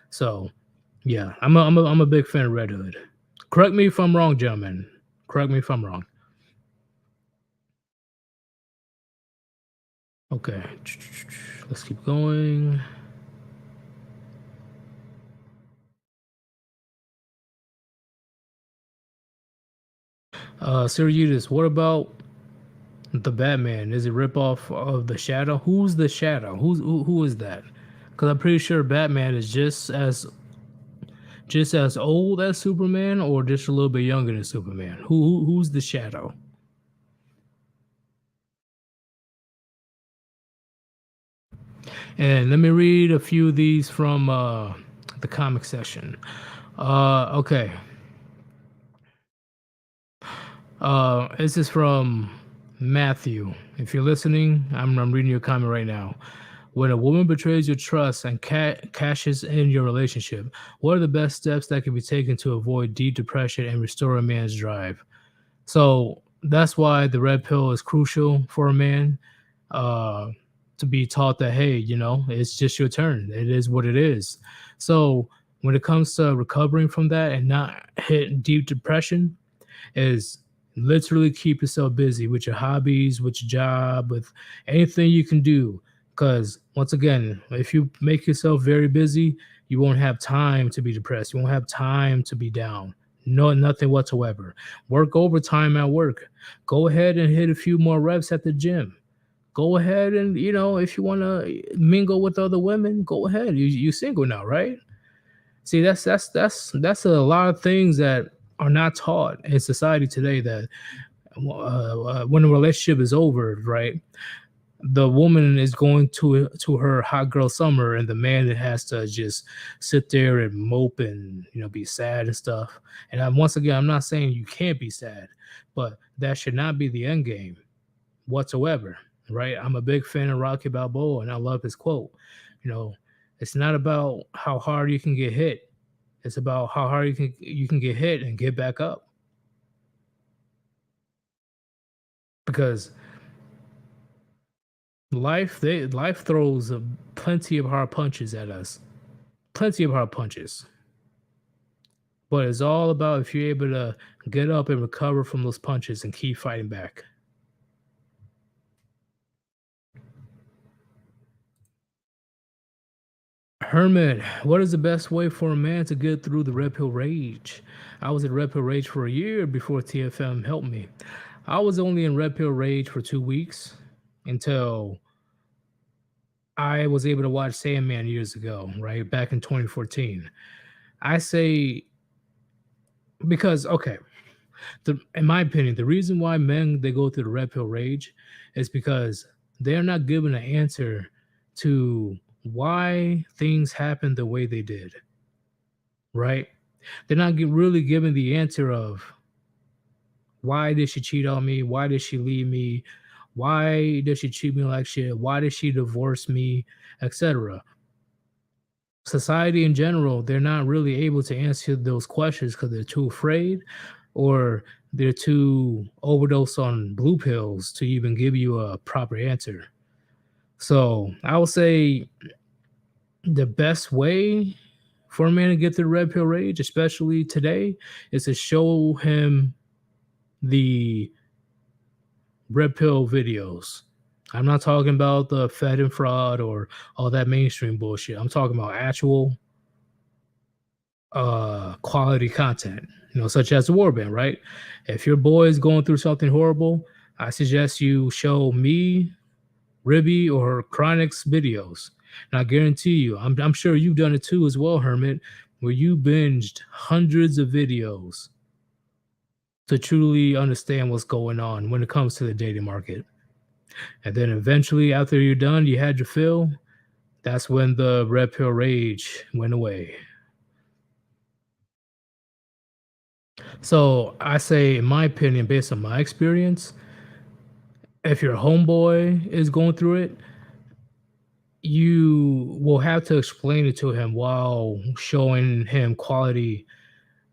So, yeah, I'm a big fan of Red Hood. Correct me if I'm wrong, gentlemen. Correct me if I'm wrong. Okay, let's keep going. Sir Yeetus, what about the Batman? Is it ripoff of the Shadow? Who's the Shadow? Who is that? Because I'm pretty sure Batman is just as old as Superman, or just a little bit younger than Superman. Who's the Shadow? And let me read a few of these from the comic section. Okay. This is from Matthew. If you're listening, I'm reading your comment right now. When a woman betrays your trust and cashes in your relationship, what are the best steps that can be taken to avoid deep depression and restore a man's drive? So that's why the red pill is crucial for a man, uh, to be taught that, hey, it's just your turn. It is what it is. So when it comes to recovering from that and not hitting deep depression, is literally keep yourself busy with your hobbies, with your job, with anything you can do. Because once again, if you make yourself very busy, you won't have time to be depressed. You won't have time to be down. No, nothing whatsoever. Work overtime at work. Go ahead and hit a few more reps at the gym. Go ahead and if you want to mingle with other women, go ahead. You single now, right? See, that's a lot of things that are not taught in society today. That when a relationship is over, right, the woman is going to her hot girl summer, and the man has to just sit there and mope and be sad and stuff. And once again, I'm not saying you can't be sad, but that should not be the end game whatsoever, right? I'm a big fan of Rocky Balboa, and I love his quote. You know, it's not about how hard you can get hit; it's about how hard you can get hit and get back up. Because life throws plenty of hard punches at us, plenty of hard punches. But it's all about if you're able to get up and recover from those punches and keep fighting back. Hermit, what is the best way for a man to get through the red pill rage? I was in red pill rage for a year before TFM helped me. I was only in red pill rage for 2 weeks until I was able to watch Sandman years ago, right? Back in 2014. I say because okay, in my opinion, the reason why men they go through the red pill rage is because they're not given an answer to why things happened the way they did, right? They're not really given the answer of why did she cheat on me? Why did she leave me? Why does she treat me like shit? Why did she divorce me, etc.? Society in general, they're not really able to answer those questions because they're too afraid, or they're too overdosed on blue pills to even give you a proper answer. So I would say the best way for a man to get through the red pill rage, especially today, is to show him the red pill videos. I'm not talking about the Fed and fraud or all that mainstream bullshit. I'm talking about actual quality content, such as the Warband, right? If your boy is going through something horrible, I suggest you show me, Ribby, or Chronic's videos. And I guarantee you, I'm sure you've done it too as well, Hermit, where you binged hundreds of videos to truly understand what's going on when it comes to the dating market. And then eventually, after you're done, you had your fill. That's when the red pill rage went away. So I say, in my opinion, based on my experience, if your homeboy is going through it, you will have to explain it to him while showing him quality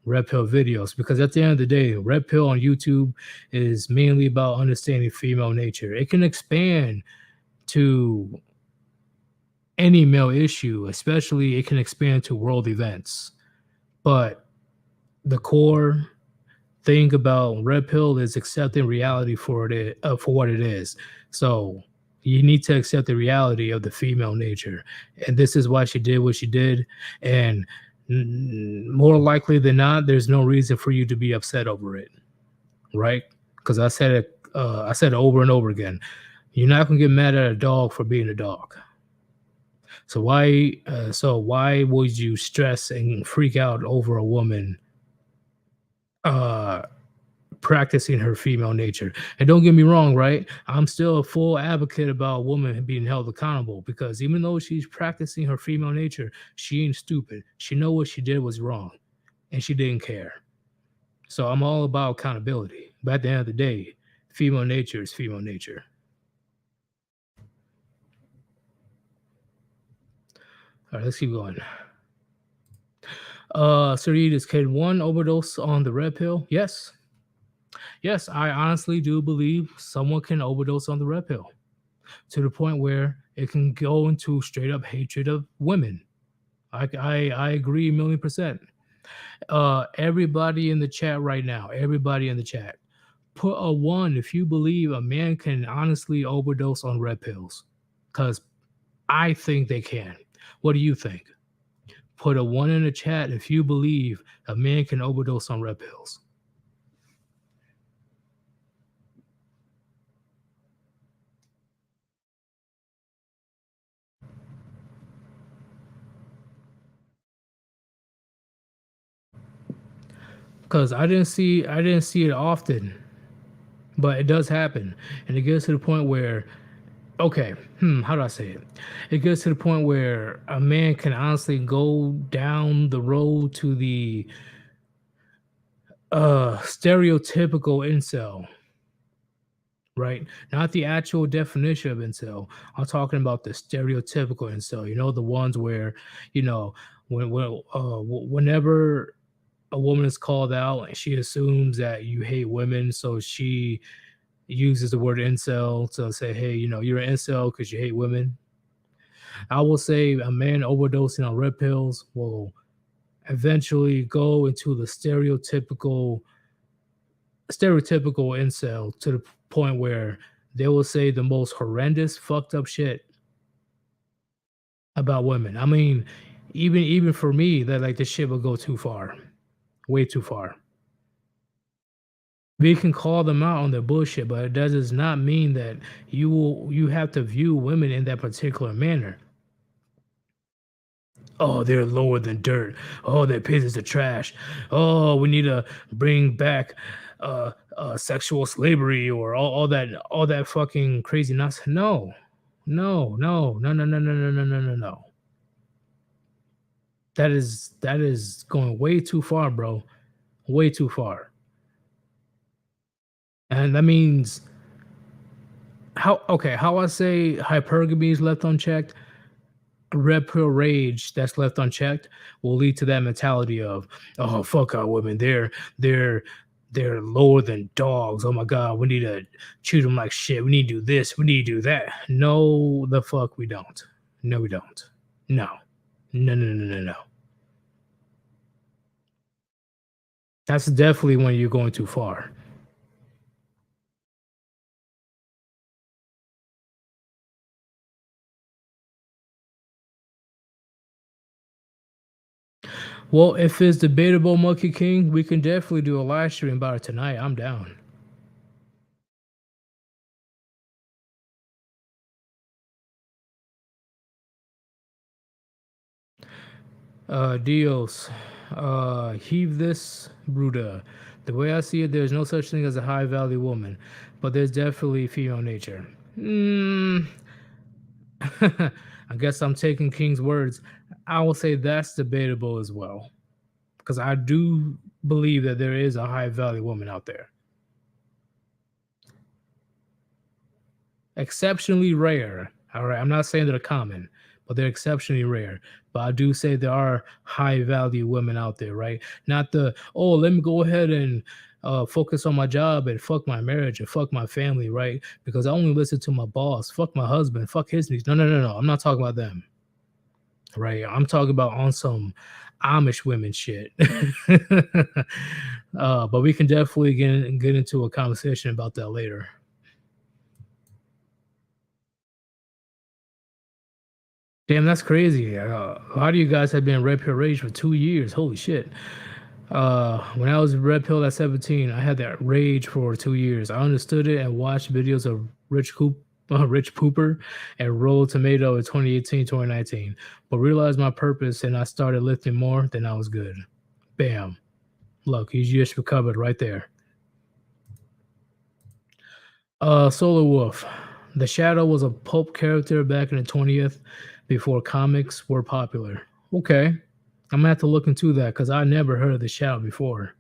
red pill videos, because at the end of the day, red pill on YouTube is mainly about understanding female nature. It can expand to any male issue, especially it can expand to world events. But the core thing about red pill is accepting reality for what it is. So you need to accept the reality of the female nature, and this is why she did what she did. And more likely than not, there's no reason for you to be upset over it, right? Because I said it over and over again. You're not gonna get mad at a dog for being a dog. So why would you stress and freak out over a woman uh practicing her female nature? And don't get me wrong, right? I'm still a full advocate about women being held accountable, because even though she's practicing her female nature, she ain't stupid. She know what she did was wrong, and she didn't care. So I'm all about accountability. But at the end of the day, female nature is female nature. All right, let's keep going. Sir Yeetus, can one overdose on the red pill? Yes. Yes, I honestly do believe someone can overdose on the red pill to the point where it can go into straight up hatred of women. I agree 1,000,000%. Everybody in the chat right now, everybody in the chat, put a one if you believe a man can honestly overdose on red pills, because I think they can. What do you think? Put a one in the chat if you believe a man can overdose on red pills. Because I didn't see it often, but it does happen, and it gets to the point where, okay, how do I say it? It gets to the point where a man can honestly go down the road to the stereotypical incel, right? Not the actual definition of incel. I'm talking about the stereotypical incel. The ones where, you know, whenever a woman is called out and she assumes that you hate women, so she uses the word incel to say, hey, you're an incel because you hate women. I will say a man overdosing on red pills will eventually go into the stereotypical incel, to the point where they will say the most horrendous fucked up shit about women. I mean, even for me, that like this shit will go too far, way too far. We can call them out on their bullshit, but it does not mean that you have to view women in that particular manner. Oh, they're lower than dirt. Oh, their pieces of trash. Oh, we need to bring back sexual slavery, or all that fucking craziness. No, no, no, no, no, no, no, no, no, no, no, no. That is going way too far, bro. Way too far. And that means how I say hypergamy is left unchecked, red pill rage that's left unchecked will lead to that mentality of, oh fuck our women, they're they're lower than dogs. Oh my god, we need to treat them like shit. We need to do this. We need to do that. No, the fuck we don't. No, we don't. No, no, no, no, no, no. That's definitely when you're going too far. Well, if it's debatable, Monkey King, we can definitely do a live stream about it tonight. I'm down. Dios, heave this, Bruda. The way I see it, there's no such thing as a high value woman, but there's definitely female nature. Mm, I guess I'm taking King's words. I will say that's debatable as well, because I do believe that there is a high value woman out there. Exceptionally rare. All right, I'm not saying they're common, but they're exceptionally rare. But I do say there are high value women out there, right? Not the, oh, let me go ahead and focus on my job and fuck my marriage and fuck my family, right? Because I only listen to my boss, fuck my husband, fuck his needs. No, no, no, no. I'm not talking about them, right? I'm talking about on some Amish women shit. But we can definitely get into a conversation about that later. Damn, that's crazy. A lot of you guys have been Red Pill Rage for 2 years. Holy shit. When I was Red Pill at 17, I had that rage for 2 years. I understood it and watched videos of Rich Pooper and Roll Tomato in 2018, 2019, but realized my purpose and I started lifting more, then I was good. Bam. Look, he's just recovered right there. Solar Wolf. The Shadow was a pulp character back in the 20th before comics were popular. Okay. I'm gonna have to look into that because I never heard of the Shadow before.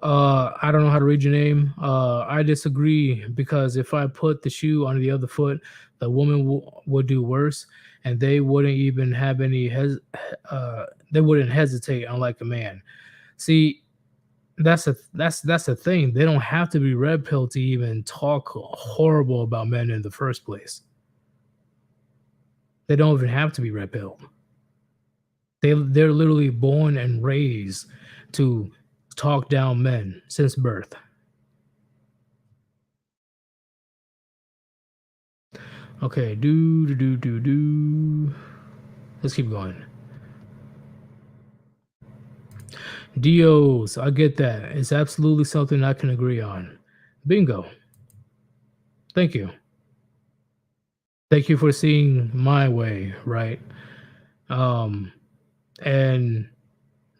I don't know how to read your name. I disagree because if I put the shoe on the other foot, the woman would do worse, and they wouldn't even have any they wouldn't hesitate, unlike a man. See, that's the thing. They don't have to be red pill to even talk horrible about men in the first place. They don't even have to be red pill. They're literally born and raised to talk down men since birth. Okay, do. Let's keep going. Dios, I get that. It's absolutely something I can agree on. Bingo. Thank you. Thank you for seeing my way, right? And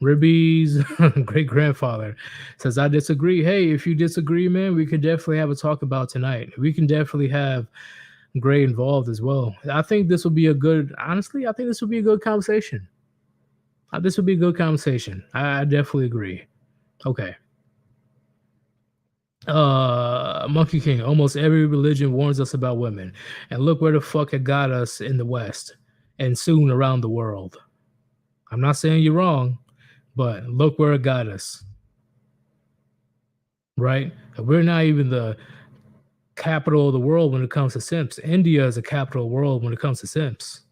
Ribby's great grandfather says, I disagree. Hey, if you disagree, man, we can definitely have a talk about tonight. We can definitely have Gray involved as well. I think this will be a good, honestly, I think this will be a good conversation. This would be a good conversation. I definitely agree. Okay. Monkey King, almost every religion warns us about women. And look where the fuck it got us in the West and soon around the world. I'm not saying you're wrong, but look where it got us. Right? We're not even the capital of the world when it comes to simps. India is the capital of the world when it comes to simps.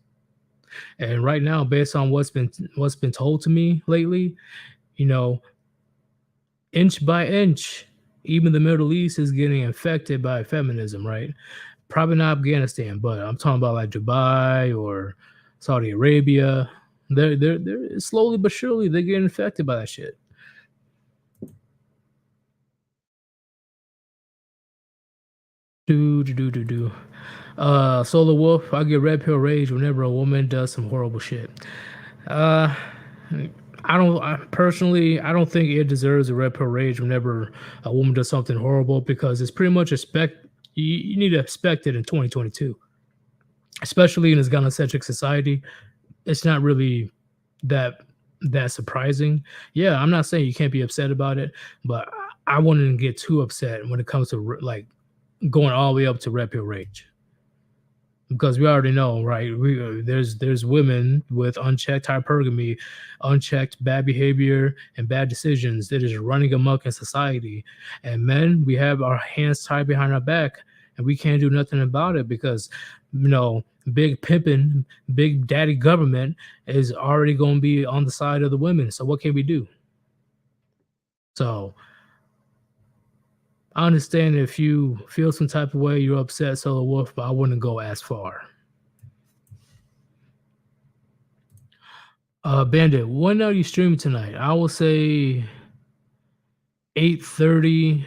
And right now, based on what's been told to me lately, you know, inch by inch, even the Middle East is getting infected by feminism, right? Probably not Afghanistan, but I'm talking about like Dubai or Saudi Arabia. They're slowly but surely they're getting infected by that shit. Do. Solar Wolf, I get red pill rage whenever a woman does some horrible shit. Uh, personally, I don't think it deserves a red pill rage whenever a woman does something horrible because it's pretty much you need to expect it in 2022, especially in this gynocentric society. It's not really that surprising. Yeah, I'm not saying you can't be upset about it, but I wouldn't get too upset when it comes to like going all the way up to red pill rage. Because we already know, right? There's women with unchecked hypergamy, unchecked bad behavior, and bad decisions that is running amok in society. And men, we have our hands tied behind our back, and we can't do nothing about it because, big pimping, big daddy government is already going to be on the side of the women. So what can we do? So I understand if you feel some type of way, you're upset, Solo Wolf, but I wouldn't go as far. Bandit, when are you streaming tonight? I will say 8:30,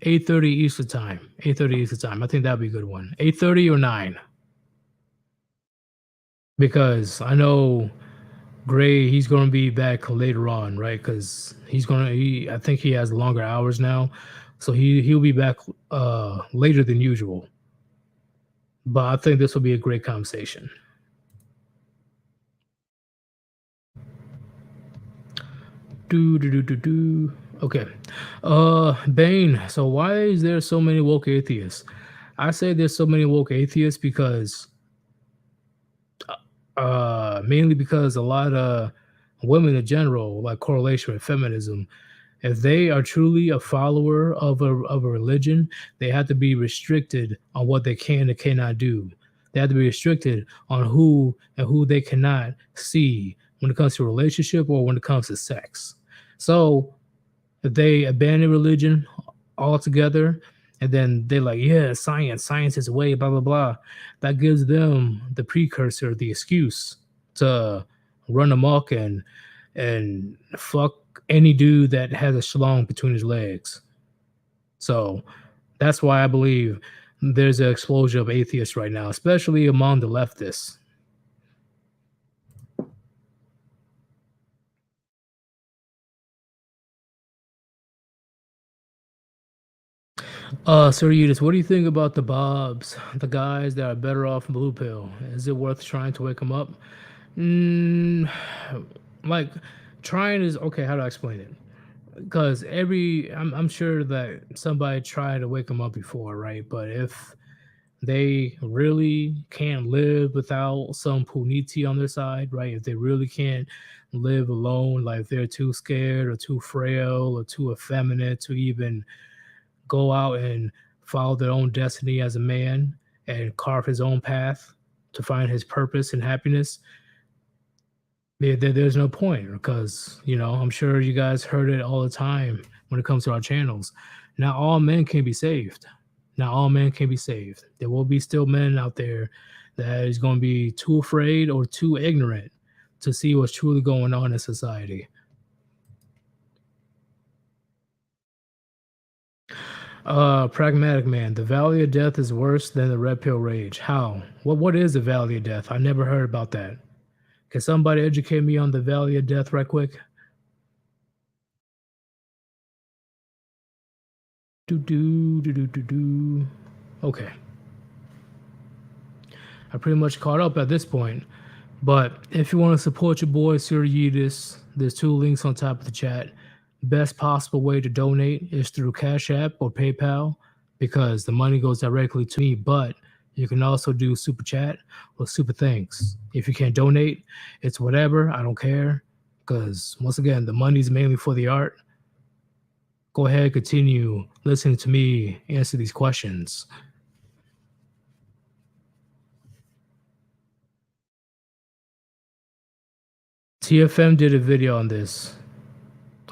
8:30 Eastern time. 8:30 Eastern time. I think that'd be a good one. 8:30 or 9. Because I know Gray, he's gonna be back later on, right? Because I think he has longer hours now. So he'll be back later than usual. But I think this will be a great conversation. Okay. Bane, so why is there so many woke atheists? I say there's so many woke atheists because mainly because a lot of women in general, like correlation with feminism, if they are truly a follower of a religion, they have to be restricted on what they can and cannot do. They have to be restricted on who they cannot see when it comes to relationship or when it comes to sex. So if they abandon religion altogether, and then they're like, yeah, science is the way, blah blah blah, that gives them the precursor, the excuse to run amok and fuck any dude that has a schlong between his legs. So that's why I believe there's an explosion of atheists right now, especially among the leftists. Sir Yeetus, what do you think about the Bobs, the guys that are better off in blue pill? Is it worth trying to wake them up? Mm, like, trying is okay. How do I explain it? Because I'm sure that somebody tried to wake them up before, right? But if they really can't live without some puniti on their side, right? If they really can't live alone, like if they're too scared or too frail or too effeminate to even go out and follow their own destiny as a man and carve his own path to find his purpose and happiness, there's no point because, I'm sure you guys heard it all the time when it comes to our channels. Not all men can be saved. Not all men can be saved. There will be still men out there that is going to be too afraid or too ignorant to see what's truly going on in society. Pragmatic man, the valley of death is worse than the red pill rage. How? What is the valley of death? I never heard about that. Can somebody educate me on the valley of death right quick? Okay. I pretty much caught up at this point. But if you want to support your boy, Sir Yeetus, there's 2 links on top of the chat. Best possible way to donate is through Cash App or PayPal because the money goes directly to me. But you can also do Super Chat or Super Thanks. If you can't donate, it's whatever. I don't care because, once again, the money's mainly for the art. Go ahead, continue listening to me answer these questions. TFM did a video on this.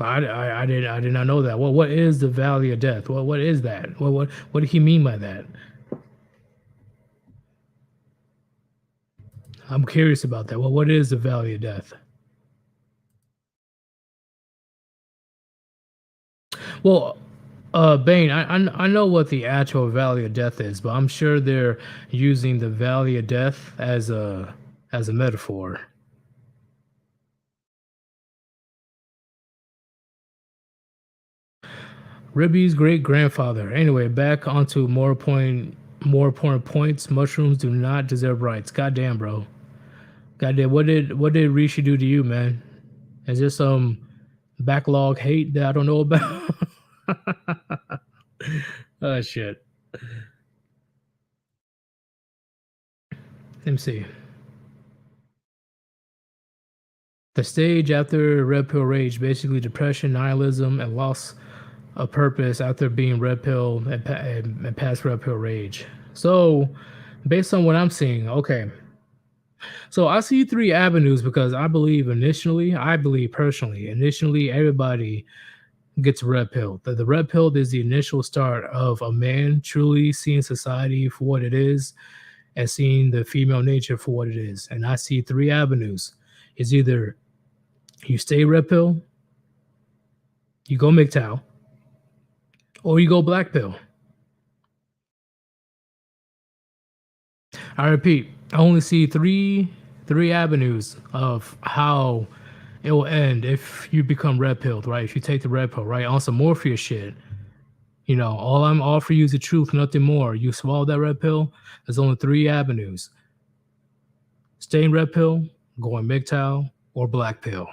I did not know that. What is the valley of death? What is that? What did he mean by that? I'm curious about that. What is the valley of death? Well, Bane, I know what the actual valley of death is, but I'm sure they're using the valley of death as a metaphor. Ribby's great grandfather. Anyway, back onto more important points. Mushrooms do not deserve rights. Goddamn, bro. Goddamn, what did Rishi do to you, man? Is there some backlog hate that I don't know about? Oh shit. Let me see. The stage after red pill rage, basically depression, nihilism, and loss of purpose after being red pill and past red pill rage. So, based on what I'm seeing, okay. So I see three avenues because I believe personally, initially everybody gets red pill. The red pill is the initial start of a man truly seeing society for what it is and seeing the female nature for what it is. And I see three avenues. It's either you stay red pill, you go MGTOW, or you go black pill. I repeat, I only see three avenues of how it will end if you become red pilled, right? If you take the red pill, right? On some Morpheus shit, all I'm offering you is the truth, nothing more. You swallow that red pill, there's only three avenues: staying red pill, going MGTOW, or black pill.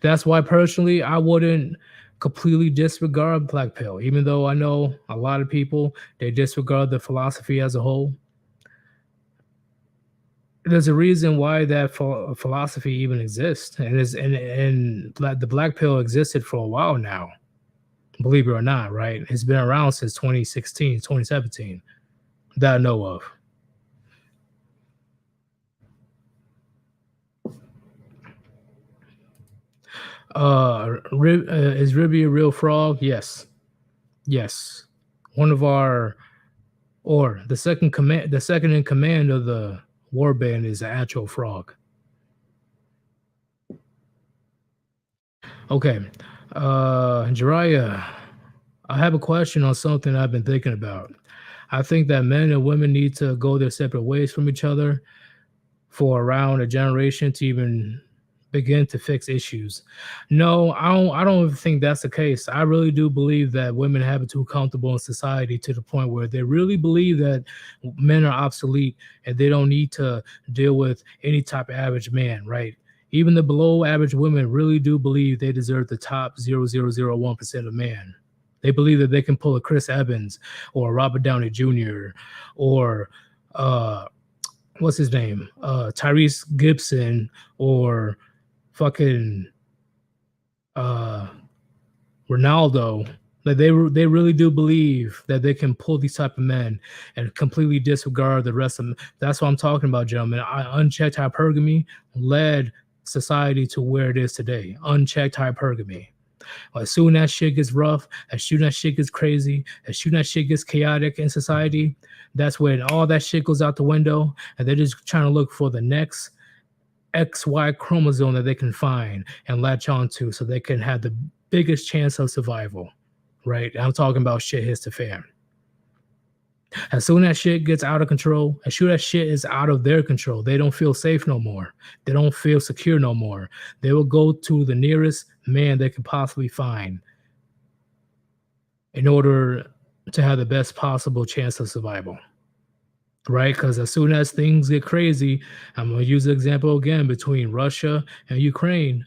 That's why personally I wouldn't completely disregard black pill, even though I know a lot of people they disregard the philosophy as a whole. There's a reason why that philosophy even exists, and the black pill existed for a while now, believe it or not, right? It's been around since 2016, 2017 that I know of. Is Ribby a real frog? Yes. One of our, or the second in command of the Warband is an actual frog. Okay. Jiraiya, I have a question on something I've been thinking about. I think that men and women need to go their separate ways from each other for around a generation to even begin to fix issues. No, I don't think that's the case. I really do believe that women have it too comfortable in society to the point where they really believe that men are obsolete and they don't need to deal with any type of average man, right? Even the below average women really do believe they deserve the top 0.0001% of man. They believe that they can pull a Chris Evans or a Robert Downey Jr. or what's his name? Tyrese Gibson or fucking Ronaldo. Like they really do believe that they can pull these type of men and completely disregard the rest of them. That's what I'm talking about, gentlemen. Unchecked hypergamy led society to where it is today. Unchecked hypergamy. As soon as shit gets rough, as soon as shit gets crazy, as soon as shit gets chaotic in society, that's when all that shit goes out the window, and they're just trying to look for the next XY chromosome that they can find and latch onto so they can have the biggest chance of survival, right? I'm talking about shit hits the fan. As soon as shit gets out of control, as soon as shit is out of their control, they don't feel safe no more. They don't feel secure no more. They will go to the nearest man they can possibly find in order to have the best possible chance of survival. Right? Because as soon as things get crazy, I'm going to use the example again between Russia and Ukraine.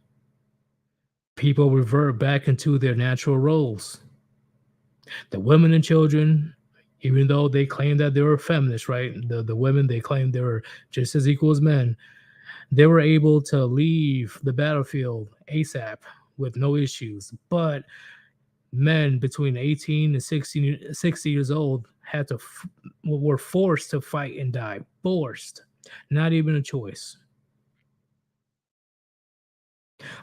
People revert back into their natural roles. The women and children, even though they claim that they were feminists, right? The women, they claimed they were just as equal as men. They were able to leave the battlefield ASAP with no issues. But men between 18 and 60 years old were forced to fight and die. Forced. Not even a choice.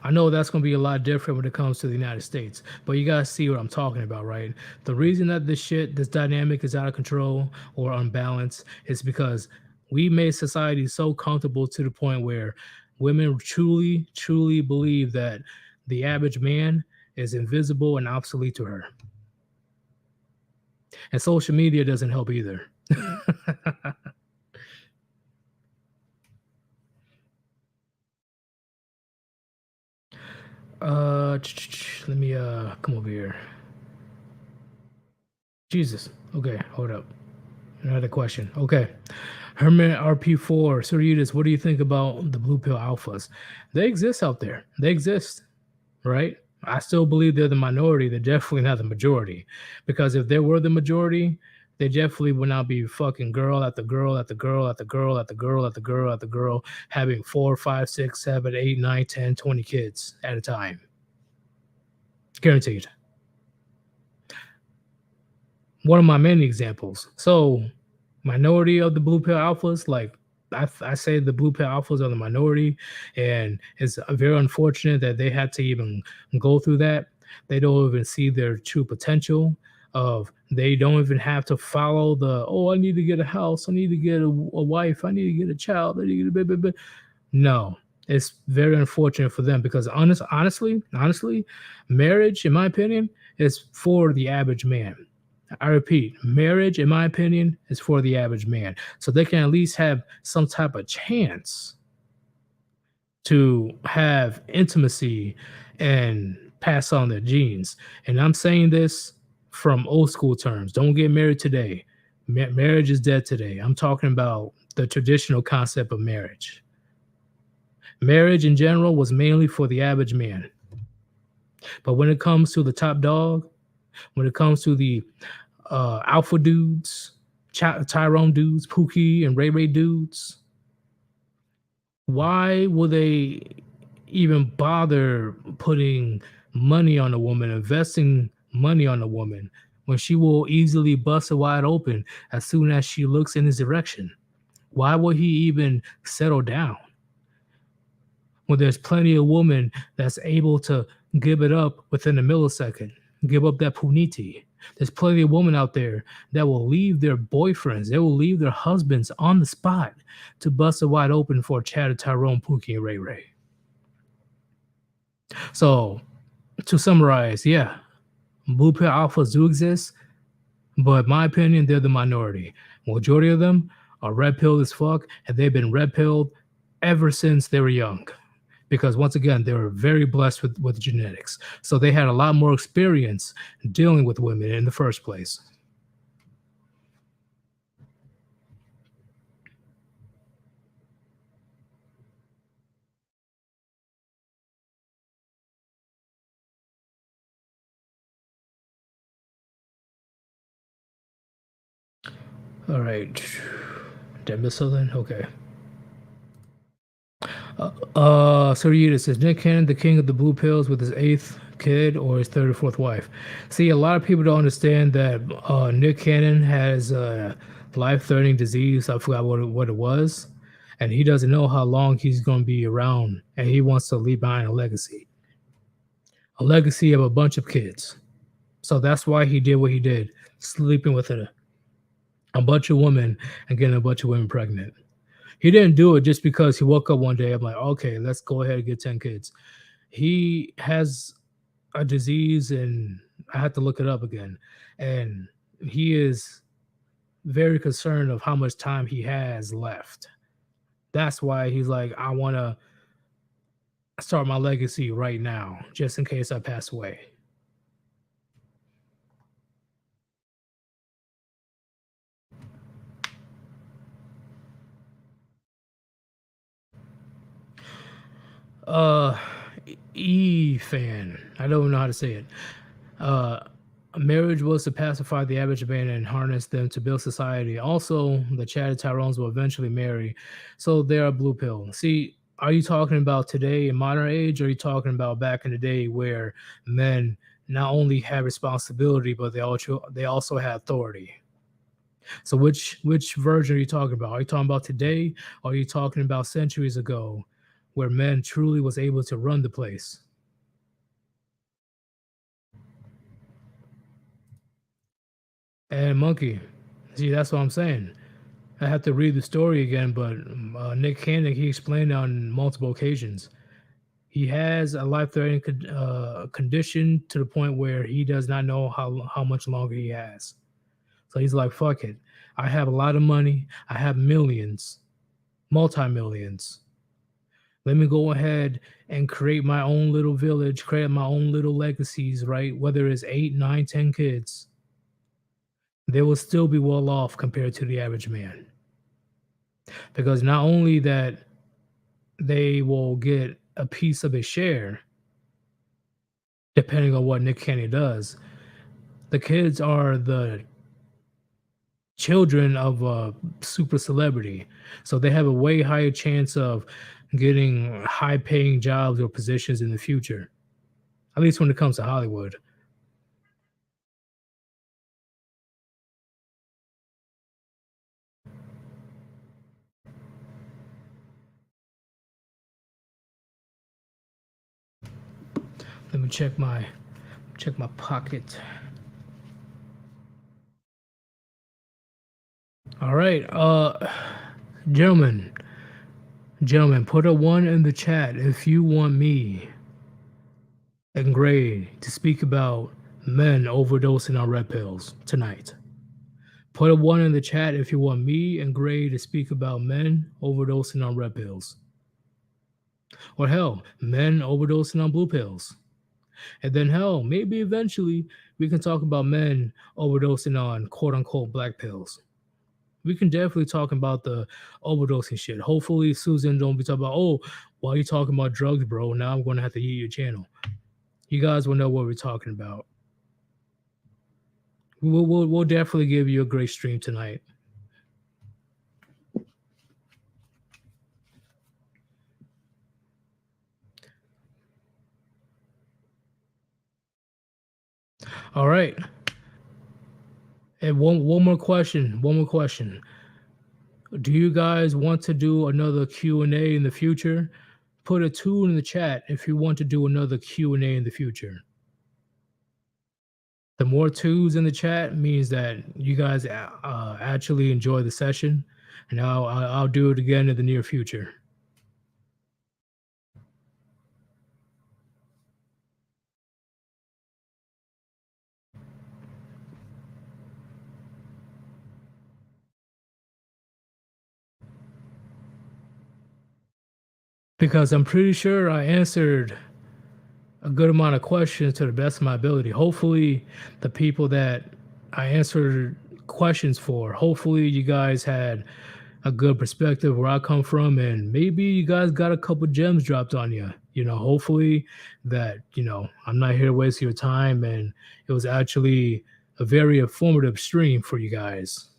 I know that's going to be a lot different when it comes to the United States, but you got to see what I'm talking about, right? The reason that this dynamic is out of control or unbalanced is because we made society so comfortable to the point where women truly, truly believe that the average man is invisible and obsolete to her. And social media doesn't help either. Let me come over here. Jesus. Okay, hold up. Another question. Okay. Herman RP4, Sir Yeetus, what do you think about the blue pill alphas? They exist out there. They exist, right? I still believe they're the minority. They're definitely not the majority. Because if they were the majority, They definitely would not be fucking girl after girl after girl after girl after girl after girl after girl, having 4, 5, 6, 7, 8, 9, 10, 20 kids at a time. Guaranteed. One of my many examples. So, minority of the blue pill alphas, like I say the blue pill alphas are the minority, and it's very unfortunate that they had to even go through that. They don't even see their true potential of they don't even have to follow the oh, I need to get a house, I need to get a wife, I need to get a child, I need to get a baby. No, it's very unfortunate for them because honestly, marriage, in my opinion, is for the average man. I repeat, marriage, in my opinion, is for the average man. So they can at least have some type of chance to have intimacy and pass on their genes. And I'm saying this from old school terms. Don't get married today. Marriage is dead today. I'm talking about the traditional concept of marriage. Marriage in general was mainly for the average man. But when it comes to the top dog, when it comes to the alpha dudes, Tyrone dudes, Pookie and Ray Ray dudes, why would they even bother putting money on a woman, investing money on a woman when she will easily bust it wide open as soon as she looks in his direction? Why would he even settle down when there's plenty of women that's able to give it up within a millisecond, give up that puniti? There's plenty of women out there that will leave their boyfriends, they will leave their husbands on the spot to bust it wide open for Chad, Tyrone, Pookie, and Ray Ray. So to summarize, yeah, blue pill alphas do exist, but in my opinion, they're the minority. Majority of them are red pilled as fuck, and they've been red pilled ever since they were young. Because once again, they were very blessed with genetics. So they had a lot more experience dealing with women in the first place. All right. Did I miss something? Okay. So Yeetus says Nick Cannon, the king of the blue pills, with his eighth kid or his third or fourth wife. See, a lot of people don't understand that Nick Cannon has a life-threatening disease. I forgot what it was, and he doesn't know how long he's going to be around, and he wants to leave behind a legacy of a bunch of kids. So that's why he did what he did, sleeping with a bunch of women and getting a bunch of women pregnant. He didn't do it just because he woke up one day. I'm like, okay, let's go ahead and get 10 kids. He has a disease, and I had to look it up again. And he is very concerned of how much time he has left. That's why he's like, I want to start my legacy right now, just in case I pass away. Uh, fan. I don't know how to say it. Uh, Marriage was to pacify the average man and harness them to build society. Also, the chatted Tyrones will eventually marry, so they are blue pill. See, are you talking about today in modern age, or are you talking about back in the day where men not only had responsibility, but they also had authority? So which version are you talking about? Are you talking about today, or are you talking about centuries ago, where men truly was able to run the place? And monkey, see, that's what I'm saying. I have to read the story again, but Nick Cannon, he explained on multiple occasions. He has a life-threatening condition to the point where he does not know how much longer he has. So he's like, "Fuck it. I have a lot of money. I have millions, multi-millions. Let me go ahead and create my own little village, create my own little legacies, right? Whether it's 8, 9, 10 kids, they will still be well off compared to the average man. Because not only that they will get a piece of a share, depending on what Nick Cannon does, the kids are the children of a super celebrity. So they have a way higher chance of getting high paying jobs or positions in the future, at least when it comes to Hollywood. Let me check my pocket. All right. Gentlemen, put a one in the chat if you want me and Gray to speak about men overdosing on red pills tonight. Put a one in the chat if you want me and Gray to speak about men overdosing on red pills. Or hell, men overdosing on blue pills. And then hell, maybe eventually we can talk about men overdosing on quote unquote black pills. We can definitely talk about the overdosing shit. Hopefully Susan don't be talking about, oh, why are you talking about drugs, bro? Now I'm gonna have to eat your channel. You guys will know what we're talking about. We'll definitely give you a great stream tonight. All right. And one more question. One more question. Do you guys want to do another Q&A in the future? Put a 2 in the chat if you want to do another Q&A in the future. The more 2s in the chat means that you guys actually enjoy the session, and I'll do it again in the near future. Because I'm pretty sure I answered a good amount of questions to the best of my ability. Hopefully, the people that I answered questions for, hopefully you guys had a good perspective where I come from, and maybe you guys got a couple gems dropped on you. Hopefully that, I'm not here to waste your time, and it was actually a very informative stream for you guys.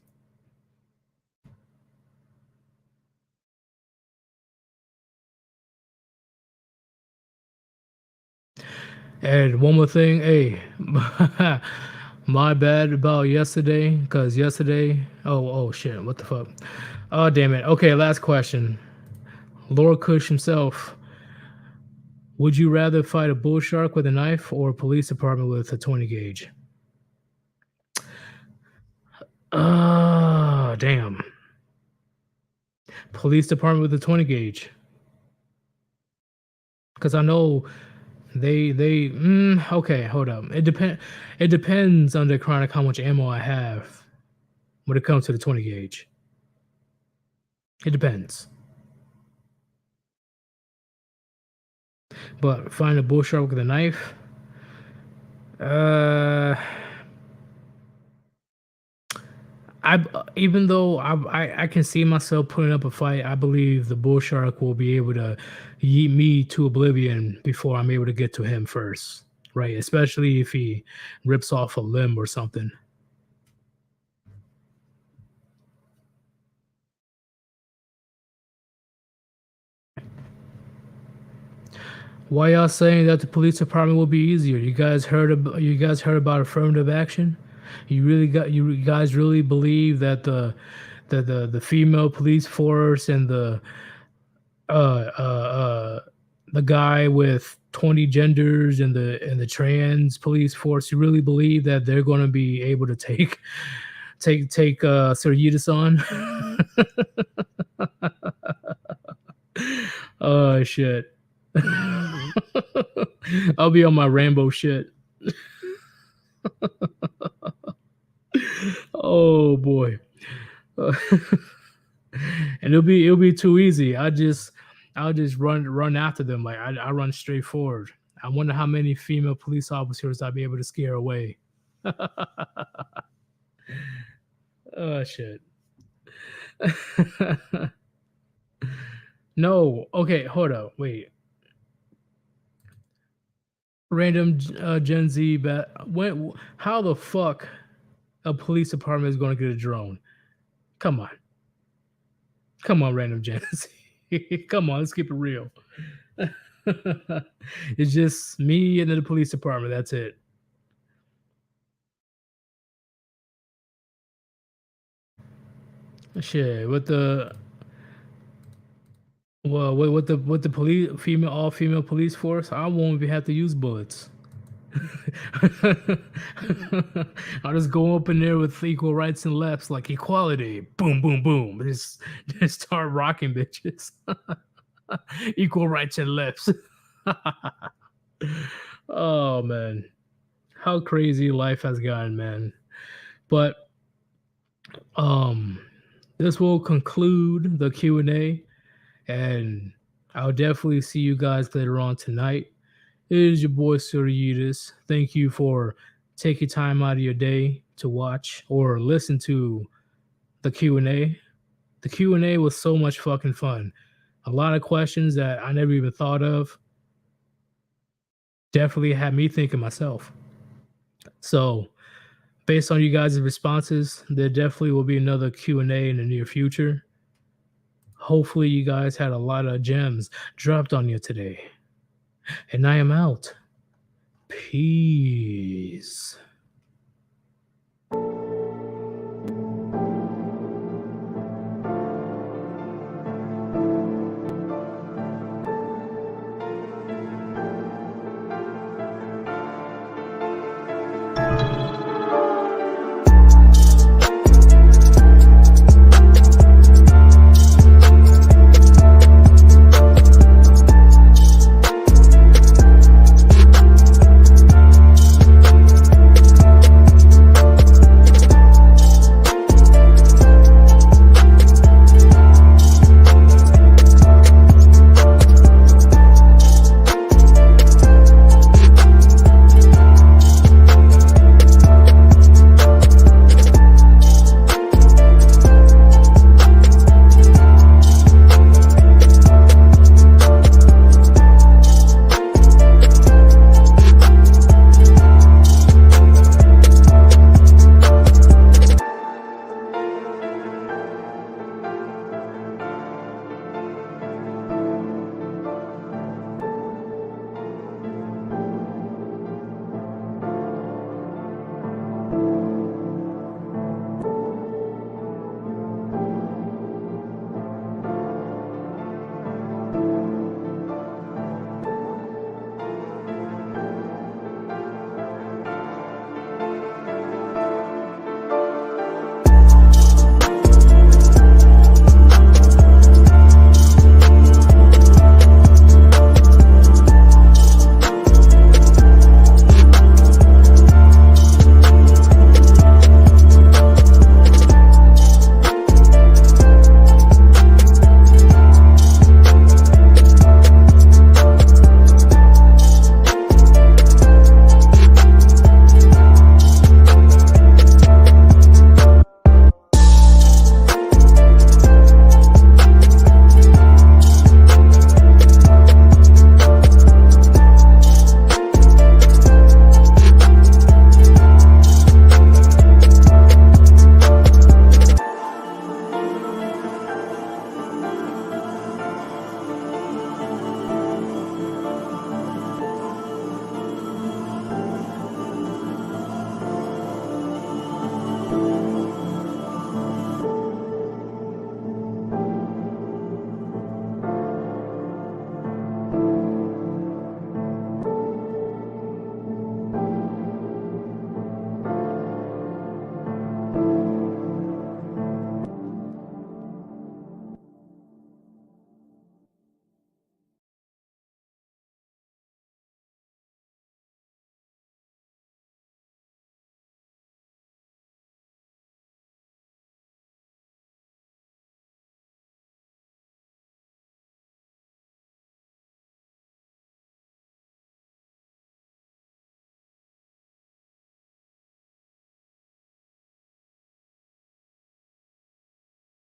And one more thing, hey, my bad about yesterday, because yesterday, oh shit, what the fuck? Oh damn it. Okay, last question. Lord Kush himself. Would you rather fight a bull shark with a knife or a police department with a 20 gauge? Damn. Police department with a 20 gauge. Because I know okay, hold up. It depends on the chronic how much ammo I have when it comes to the 20 gauge. It depends. But find a bull shark with a knife. I even though I can see myself putting up a fight, I believe the bull shark will be able to yeet me to oblivion before I'm able to get to him first, right? Especially if he rips off a limb or something. Why y'all saying that the police department will be easier? You guys heard about affirmative action? You guys really believe that the female police force and uh the guy with 20 genders and the trans police force, you really believe that they're going to be able to take Sir Yeetus on? Oh shit. I'll be on my Rambo shit. Oh boy. And it'll be too easy. I'll just run after them. Like I run straight forward. I wonder how many female police officers I'll be able to scare away. Oh shit. No. Okay, hold up. Wait. Random Gen Z, but how the fuck a police department is going to get a drone? Come on. Come on, random Genesee. Come on, let's keep it real. It's just me and the police department. That's it. Shit. With the police female all female police force, I won't even have to use bullets. I'll just go up in there with equal rights and lefts, like equality. Boom, boom, boom. Just start rocking bitches. Equal rights and lefts. Oh man, how crazy life has gotten, man. But um, this will conclude the Q&A, and I'll definitely see you guys later on tonight. It is your boy Sir Yeetus. Thank you for taking time out of your day to watch or listen to the Q&A. The Q&A was so much fucking fun. A lot of questions that I never even thought of. Definitely had me thinking myself. So, based on you guys' responses, there definitely will be another Q&A in the near future. Hopefully you guys had a lot of gems dropped on you today. And I am out. Peace.